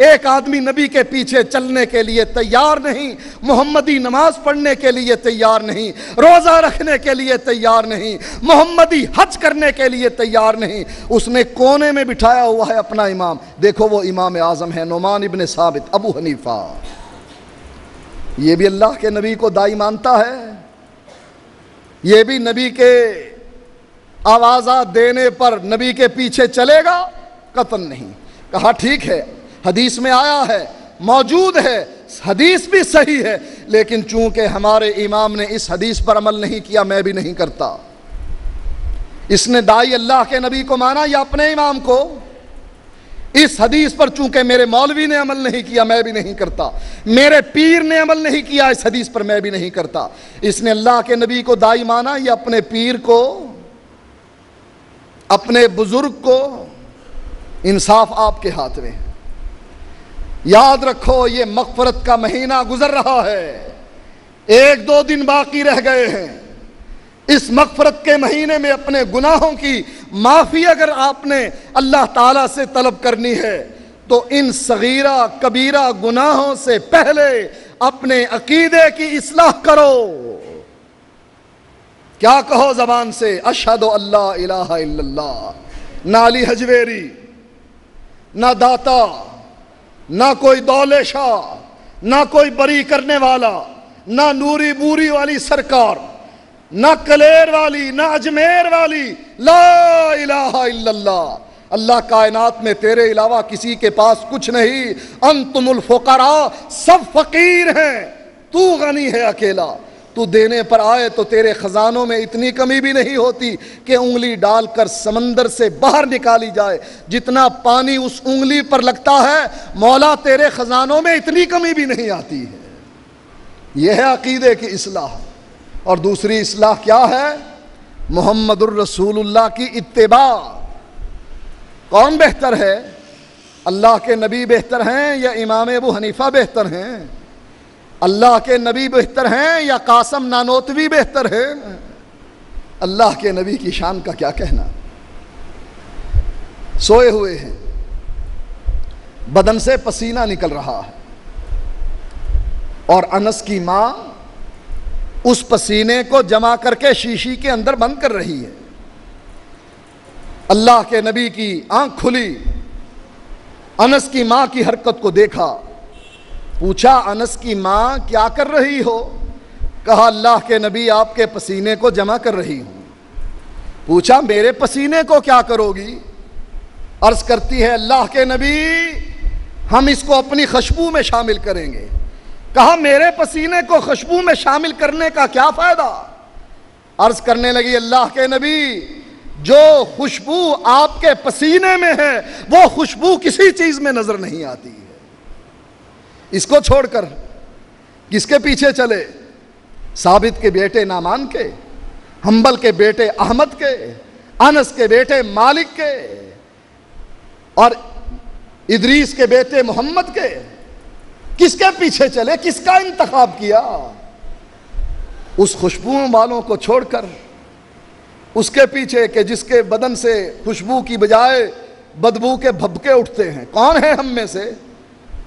ایک آدمی نبی کے پیچھے چلنے کے لیے تیار نہیں، محمدی نماز پڑھنے کے لیے تیار نہیں، روزہ رکھنے کے لیے تیار نہیں، محمدی حج کرنے کے لیے تیار نہیں. اس نے کونے میں بٹھایا ہوا ہے اپنا امام. دیکھو وہ امام اعظم ہے نعمان ابن ثابت، ابو حنیفہ. یہ بھی اللہ کے نبی کو دائی مانتا ہے، یہ بھی نبی کے آوازات دینے پر نبی کے پیچھے چلے گا؟ قطعاً نہیں. کہا ٹھیک ہے، حدیث میں آیا ہے، موجود ہے، حدیث بھی صحیح ہے، لیکن چونکہ ہمارے امام نے اس حدیث پر عمل نہیں کیا میں بھی نہیں کرتا. اس نے دائی اللہ کے نبی کو مانا یا اپنے امام کو؟ اس حدیث پر چونکہ میرے مولوی نے عمل نہیں کیا میں بھی نہیں کرتا، میرے پیر نے عمل نہیں کیا اس حدیث پر میں بھی نہیں کرتا. اس نے اللہ کے نبی کو دائی مانا یا اپنے پیر کو، اپنے بزرگ کو؟ انصاف آپ کے ہاتھ میں. یاد رکھو یہ مغفرت کا مہینہ گزر رہا ہے، 1-2 دن باقی رہ گئے ہیں. اس مغفرت کے مہینے میں اپنے گناہوں کی معافی اگر آپ نے اللہ تعالیٰ سے طلب کرنی ہے تو ان صغیرہ کبیرہ گناہوں سے پہلے اپنے عقیدے کی اصلاح کرو. کیا کہو زبان سے؟ اشہد اللہ الہ الا اللہ. نہ علی حجویری، نہ داتا، نہ کوئی دولے شاہ، نہ کوئی بری کرنے والا، نہ نوری بوری والی سرکار، نہ کلیر والی، نہ اجمیر والی. لا الہ الا اللہ. اللہ کائنات میں تیرے علاوہ کسی کے پاس کچھ نہیں. انتم الفقراء، سب فقیر ہیں، تو غنی ہے اکیلا، تو دینے پر آئے تو تیرے خزانوں میں اتنی کمی بھی نہیں ہوتی کہ انگلی ڈال کر سمندر سے باہر نکالی جائے، جتنا پانی اس انگلی پر لگتا ہے مولا تیرے خزانوں میں اتنی کمی بھی نہیں آتی ہے۔ یہ ہے عقیدے کی اصلاح۔ اور دوسری اصلاح کیا ہے؟ محمد الرسول اللہ کی اتباع۔ کون بہتر ہے؟ اللہ کے نبی بہتر ہیں یا امام ابو حنیفہ بہتر ہیں؟ اللہ کے نبی بہتر ہیں یا قاسم نانوتوی بہتر ہیں؟ اللہ کے نبی کی شان کا کیا کہنا؟ سوئے ہوئے ہیں، بدن سے پسینہ نکل رہا ہے، اور انس کی ماں اس پسینے کو جمع کر کے شیشی کے اندر بند کر رہی ہے۔ اللہ کے نبی کی آنکھ کھلی، انس کی ماں کی حرکت کو دیکھا، پوچھا انس کی ماں کیا کر رہی ہو؟ کہا اللہ کے نبی آپ کے پسینے کو جمع کر رہی ہوں۔ پوچھا میرے پسینے کو کیا کرو گی؟ عرض کرتی ہے اللہ کے نبی ہم اس کو اپنی خوشبو میں شامل کریں گے۔ کہا میرے پسینے کو خوشبو میں شامل کرنے کا کیا فائدہ؟ عرض کرنے لگی اللہ کے نبی جو خوشبو آپ کے پسینے میں ہے وہ خوشبو کسی چیز میں نظر نہیں آتی ہے۔ اس کو چھوڑ کر کس کے پیچھے چلے؟ ثابت کے بیٹے نعمان کے، حنبل کے بیٹے احمد کے، انس کے بیٹے مالک کے، اور ادریس کے بیٹے محمد کے۔ کس کے پیچھے چلے؟ کس کا انتخاب کیا؟ اس خوشبو والوں کو چھوڑ کر اس کے پیچھے کہ جس کے بدن سے خوشبو کی بجائے بدبو کے بھبکے اٹھتے ہیں۔ کون ہے ہم میں سے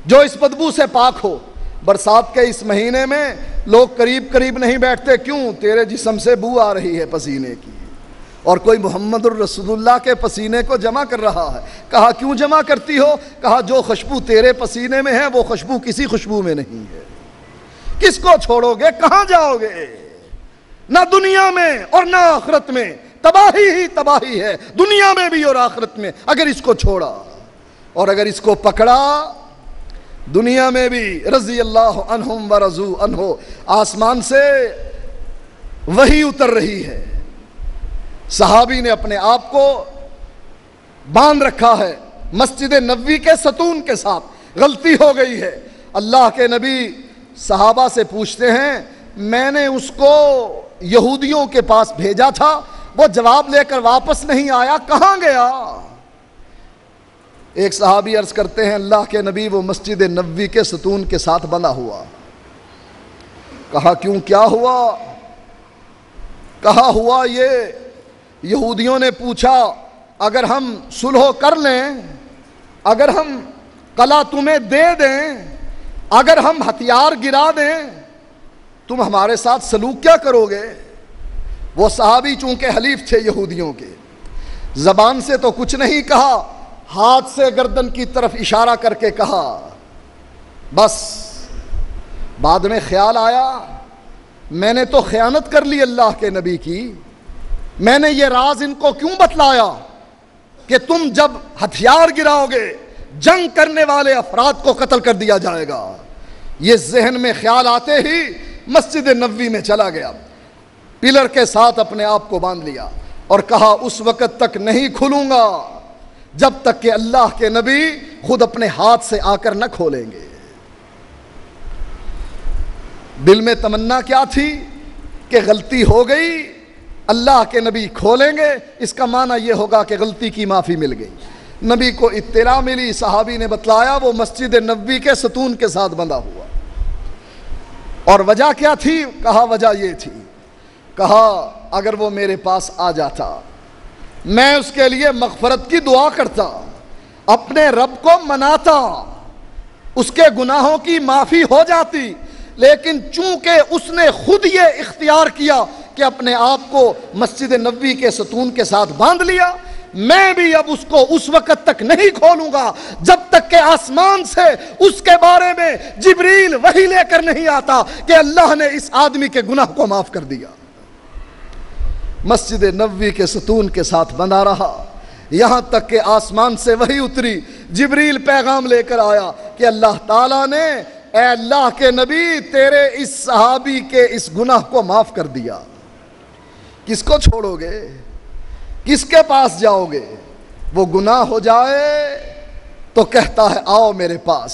جو اس بدبو سے پاک ہو؟ برسات کے اس مہینے میں لوگ قریب نہیں بیٹھتے، کیوں؟ تیرے جسم سے بو آ رہی ہے پسینے کی، اور کوئی محمد الرسول اللہ کے پسینے کو جمع کر رہا ہے۔ کہا کیوں جمع کرتی ہو؟ کہا جو خوشبو تیرے پسینے میں ہے وہ خوشبو کسی خوشبو میں نہیں ہے۔ کس کو چھوڑو گے؟ کہاں جاؤ گے؟ نہ دنیا میں اور نہ آخرت میں تباہی ہی تباہی ہے، دنیا میں بھی اور آخرت میں اگر اس کو چھوڑا، اور اگر اس کو پکڑا دنیا میں بھی رضی اللہ عنہم ورضوا عنہ، آسمان سے وحی اتر رہی ہے، صحابی نے اپنے آپ کو باندھ رکھا ہے مسجد نبوی کے ستون کے ساتھ، غلطی ہو گئی ہے۔ اللہ کے نبی صحابہ سے پوچھتے ہیں میں نے اس کو یہودیوں کے پاس بھیجا تھا، وہ جواب لے کر واپس نہیں آیا، کہاں گیا؟ ایک صحابی عرض کرتے ہیں اللہ کے نبی وہ مسجد نبوی کے ستون کے ساتھ بندھا ہوا۔ کہا کیوں، کیا ہوا؟ کہا ہوا یہ یہودیوں نے پوچھا اگر ہم صلح کر لیں، اگر ہم قلعہ تمہیں دے دیں، اگر ہم ہتھیار گرا دیں، تم ہمارے ساتھ سلوک کیا کرو گے؟ وہ صحابی چونکہ حلیف تھے یہودیوں کے، زبان سے تو کچھ نہیں کہا، ہاتھ سے گردن کی طرف اشارہ کر کے کہا۔ بس بعد میں خیال آیا میں نے تو خیانت کر لی اللہ کے نبی کی، میں نے یہ راز ان کو کیوں بتلایا کہ تم جب ہتھیار گراؤ گے جنگ کرنے والے افراد کو قتل کر دیا جائے گا۔ یہ ذہن میں خیال آتے ہی مسجد نبوی میں چلا گیا، پلر کے ساتھ اپنے آپ کو باندھ لیا اور کہا اس وقت تک نہیں کھلوں گا جب تک کہ اللہ کے نبی خود اپنے ہاتھ سے آ کر نہ کھولیں گے۔ دل میں تمنا کیا تھی کہ غلطی ہو گئی، اللہ کے نبی کھولیں گے، اس کا معنی یہ ہوگا کہ غلطی کی معافی مل گئی۔ نبی کو اطلاع ملی، صحابی نے بتلایا وہ مسجد نبوی کے ستون کے ساتھ بندھا ہوا۔ اور وجہ کیا تھی؟ کہا وجہ یہ تھی، کہا اگر وہ میرے پاس آ جاتا میں اس کے لیے مغفرت کی دعا کرتا، اپنے رب کو مناتا، اس کے گناہوں کی معافی ہو جاتی، لیکن چونکہ اس نے خود یہ اختیار کیا کہ اپنے آپ کو مسجد نبوی کے ستون کے ساتھ باندھ لیا، میں بھی اب اس کو اس وقت تک نہیں کھولوں گا جب تک کہ آسمان سے اس کے بارے میں جبریل وحی لے کر نہیں آتا کہ اللہ نے اس آدمی کے گناہ کو معاف کر دیا۔ مسجد نبوی کے ستون کے ساتھ بندھا رہا یہاں تک کہ آسمان سے وحی اتری، جبریل پیغام لے کر آیا کہ اللہ تعالیٰ نے اے اللہ کے نبی تیرے اس صحابی کے اس گناہ کو معاف کر دیا. کس کو چھوڑو گے؟ کس کے پاس جاؤ گے؟ وہ گناہ ہو جائے تو کہتا ہے آؤ میرے پاس،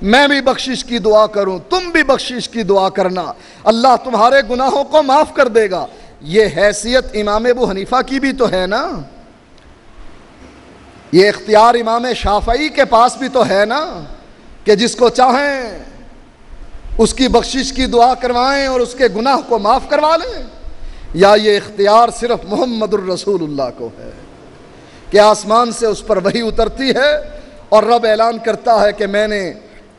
میں بھی بخشش کی دعا کروں، تم بھی بخشش کی دعا کرنا، اللہ تمہارے گناہوں کو معاف کر دے گا. یہ حیثیت امام ابو حنیفہ کی بھی تو ہے نا، یہ اختیار امام شافعی کے پاس بھی تو ہے نا کہ جس کو چاہیں اس کی بخشش کی دعا کروائیں اور اس کے گناہ کو معاف کروا لیں. یا یہ اختیار صرف محمد الرسول اللہ کو ہے کہ آسمان سے اس پر وحی اترتی ہے اور رب اعلان کرتا ہے کہ میں نے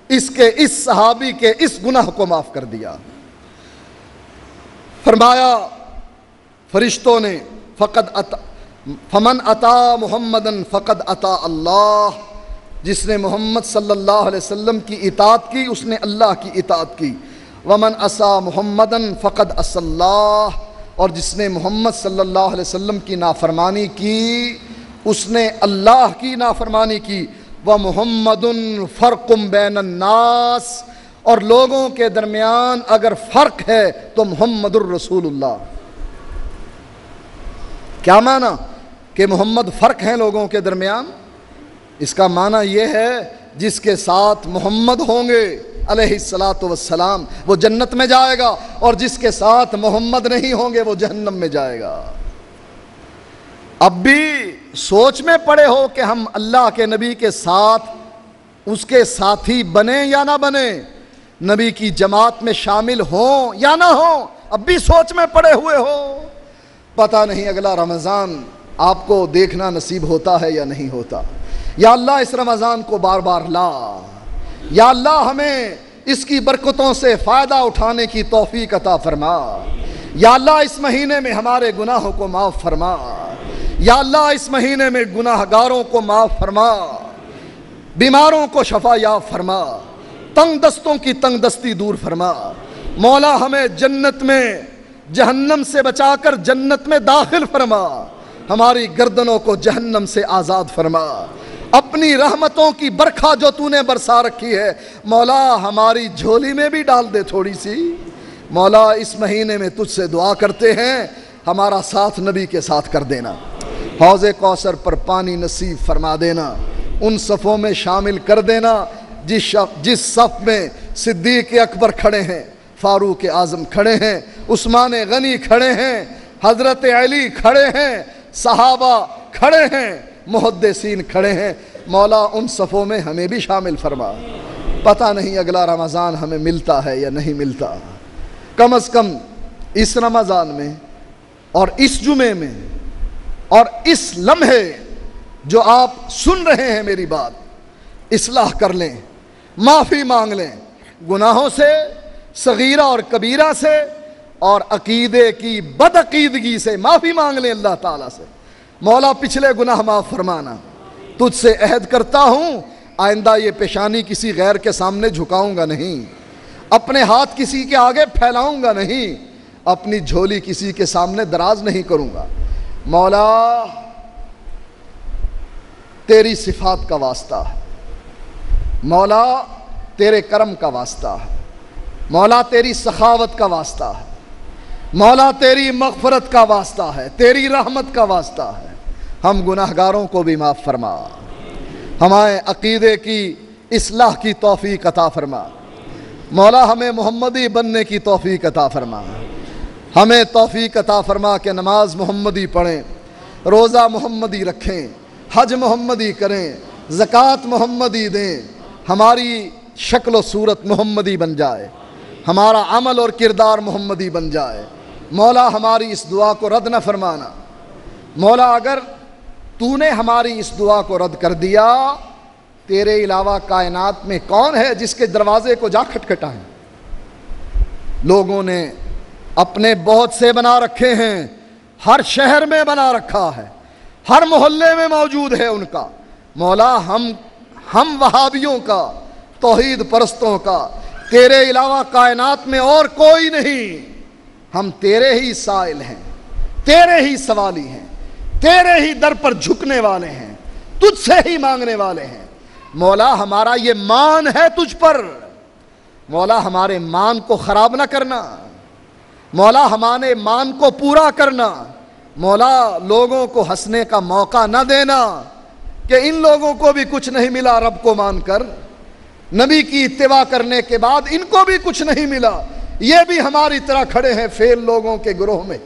اس صحابی کے اس گناہ کو معاف کر دیا. فرمایا فرشتوں نے فمن اطاع محمدن فقد اطاع اللہ، جس نے محمد صلی اللہ علیہ وسلم کی اطاعت کی اس نے اللہ کی اطاعت کی. ومن عصا محمدن فقد عصى اللہ، اور جس نے محمد صلی اللہ علیہ وسلم کی نافرمانی کی اس نے اللہ کی نافرمانی کی. وَمُحَمَّدٌ فَرْقٌ بَيْنَ النَّاسِ، اور لوگوں کے درمیان اگر فرق ہے تو محمد الرسول اللہ. کیا معنی کہ محمد فرق ہیں لوگوں کے درمیان؟ اس کا معنی یہ ہے جس کے ساتھ محمد ہوں گے علیہ الصلاۃ والسلام وہ جنت میں جائے گا، اور جس کے ساتھ محمد نہیں ہوں گے وہ جہنم میں جائے گا. اب بھی سوچ میں پڑے ہو کہ ہم اللہ کے نبی کے ساتھ اس کے ساتھی بنیں یا نہ بنیں، نبی کی جماعت میں شامل ہوں یا نہ ہوں، اب بھی سوچ میں پڑے ہوئے ہو. پتہ نہیں اگلا رمضان آپ کو دیکھنا نصیب ہوتا ہے یا نہیں ہوتا. یا اللہ اس رمضان کو بار بار لا، یا اللہ ہمیں اس کی برکتوں سے فائدہ اٹھانے کی توفیق عطا فرما. یا اللہ اس مہینے میں ہمارے گناہوں کو معاف فرما. یا اللہ اس مہینے میں گناہ گاروں کو معاف فرما، بیماروں کو شفا یاب فرما، تنگ دستوں کی تنگ دستی دور فرما. مولا ہمیں جنت میں جہنم سے بچا کر جنت میں داخل فرما، ہماری گردنوں کو جہنم سے آزاد فرما. اپنی رحمتوں کی برکھا جو تو نے برسا رکھی ہے مولا ہماری جھولی میں بھی ڈال دے تھوڑی سی. مولا اس مہینے میں تجھ سے دعا کرتے ہیں ہمارا ساتھ نبی کے ساتھ کر دینا، حوض کوثر پر پانی نصیب فرما دینا، ان صفوں میں شامل کر دینا جس صف میں صدیق اکبر کھڑے ہیں، فاروق اعظم کھڑے ہیں، عثمان غنی کھڑے ہیں، حضرت علی کھڑے ہیں، صحابہ کھڑے ہیں، محدثین کھڑے ہیں. مولا ان صفوں میں ہمیں بھی شامل فرما. پتہ نہیں اگلا رمضان ہمیں ملتا ہے یا نہیں ملتا، کم از کم اس رمضان میں اور اس جمعے میں اور اس لمحے جو آپ سن رہے ہیں میری بات، اصلاح کر لیں، معافی مانگ لیں گناہوں سے، صغیرہ اور کبیرہ سے، اور عقیدے کی بدعقیدگی سے معافی مانگ لیں اللہ تعالیٰ سے. مولا پچھلے گناہ معاف فرمانا. تجھ سے عہد کرتا ہوں آئندہ یہ پیشانی کسی غیر کے سامنے جھکاؤں گا نہیں، اپنے ہاتھ کسی کے آگے پھیلاؤں گا نہیں، اپنی جھولی کسی کے سامنے دراز نہیں کروں گا. مولا تیری صفات کا واسطہ ہے، مولا تیرے کرم کا واسطہ ہے، مولا تیری سخاوت کا واسطہ ہے، مولا تیری مغفرت کا واسطہ ہے، تیری رحمت کا واسطہ ہے. ہم گناہگاروں کو بھی معاف فرما، ہمارے عقیدے کی اصلاح کی توفیق عطا فرما. مولا ہمیں محمدی بننے کی توفیق عطا فرما، ہمیں توفیق عطا فرما کہ نماز محمدی پڑھیں، روزہ محمدی رکھیں، حج محمدی کریں، زکوٰۃ محمدی دیں، ہماری شکل و صورت محمدی بن جائے، ہمارا عمل اور کردار محمدی بن جائے. مولا ہماری اس دعا کو رد نہ فرمانا. مولا اگر تو نے ہماری اس دعا کو رد کر دیا، تیرے علاوہ کائنات میں کون ہے جس کے دروازے کو جا کھٹکھٹائیں؟ لوگوں نے اپنے بہت سے بنا رکھے ہیں، ہر شہر میں بنا رکھا ہے، ہر محلے میں موجود ہے ان کا. مولا ہم وہابیوں کا، توحید پرستوں کا تیرے علاوہ کائنات میں اور کوئی نہیں. ہم تیرے ہی سائل ہیں، تیرے ہی سوالی ہیں، تیرے ہی در پر جھکنے والے ہیں، تجھ سے ہی مانگنے والے ہیں. مولا ہمارا یہ مان ہے تجھ پر، مولا ہمارے مان کو خراب نہ کرنا، مولا ہمارے مان کو پورا کرنا، مولا لوگوں کو ہنسنے کا موقع نہ دینا کہ ان لوگوں کو بھی کچھ نہیں ملا رب کو مان کر، نبی کی اتباع کرنے کے بعد ان کو بھی کچھ نہیں ملا، یہ بھی ہماری طرح کھڑے ہیں فیل لوگوں کے گروہ میں۔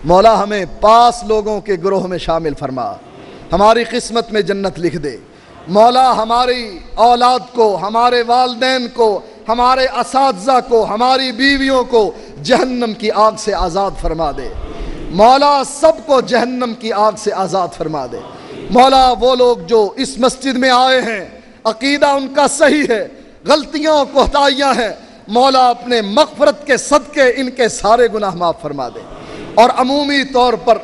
مولا ہمیں پاس لوگوں کے گروہ میں شامل فرما، ہماری قسمت میں جنت لکھ دے۔ مولا ہماری اولاد کو، ہمارے والدین کو، ہمارے اساتذہ کو، ہماری بیویوں کو جہنم کی آگ سے آزاد فرما دے۔ مولا سب کو جہنم کی آگ سے آزاد فرما دے۔ مولا وہ لوگ جو اس مسجد میں آئے ہیں عقیدہ ان کا صحیح ہے، غلطیاں کوتاہیاں ہیں، مولا اپنے مغفرت کے صدقے ان کے سارے گناہ معاف فرما دے، اور عمومی طور پر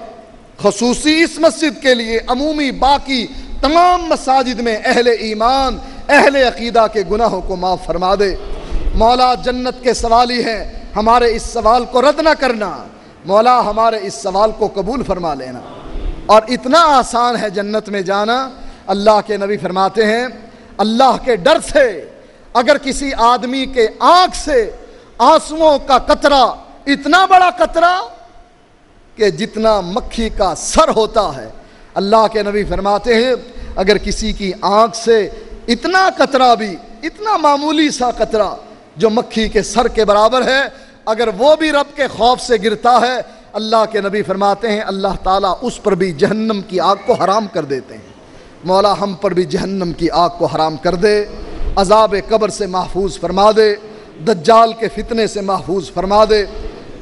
خصوصی اس مسجد کے لیے عمومی باقی تمام مساجد میں اہل ایمان اہل عقیدہ کے گناہوں کو معاف فرما دے۔ مولا جنت کے سوالی ہیں، ہمارے اس سوال کو رد نہ کرنا، مولا ہمارے اس سوال کو قبول فرما لینا۔ اور اتنا آسان ہے جنت میں جانا، اللہ کے نبی فرماتے ہیں اللہ کے ڈر سے اگر کسی آدمی کے آنکھ سے آنسوؤں کا قطرہ، اتنا بڑا قطرہ کہ جتنا مکھی کا سر ہوتا ہے، اللہ کے نبی فرماتے ہیں اگر کسی کی آنکھ سے اتنا قطرہ بھی، اتنا معمولی سا قطرہ جو مکھی کے سر کے برابر ہے، اگر وہ بھی رب کے خوف سے گرتا ہے، اللہ کے نبی فرماتے ہیں اللہ تعالیٰ اس پر بھی جہنم کی آگ کو حرام کر دیتے ہیں۔ مولا ہم پر بھی جہنم کی آگ کو حرام کر دے، عذاب قبر سے محفوظ فرما دے، دجال کے فتنے سے محفوظ فرما دے،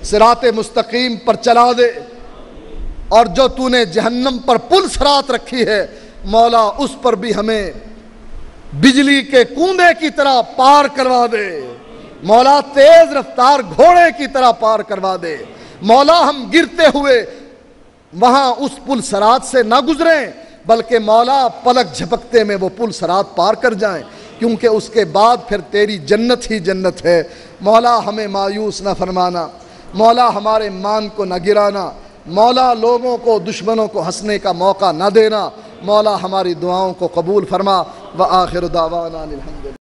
صراط مستقیم پر چلا دے، اور جو تو نے جہنم پر پل صراط رکھی ہے مولا اس پر بھی ہمیں بجلی کے کوندے کی طرح پار کروا دے، مولا تیز رفتار گھوڑے کی طرح پار کروا دے، مولا ہم گرتے ہوئے وہاں اس پل صراط سے نہ گزریں بلکہ مولا پلک جھپکتے میں وہ پل صراط پار کر جائیں، کیونکہ اس کے بعد پھر تیری جنت ہی جنت ہے۔ مولا ہمیں مایوس نہ فرمانا، مولا ہمارے مان کو نہ گرانا، مولا لوگوں کو دشمنوں کو ہنسنے کا موقع نہ دینا، مولا ہماری دعاؤں کو قبول فرما۔ وآخر دعوانا الحمدللہ۔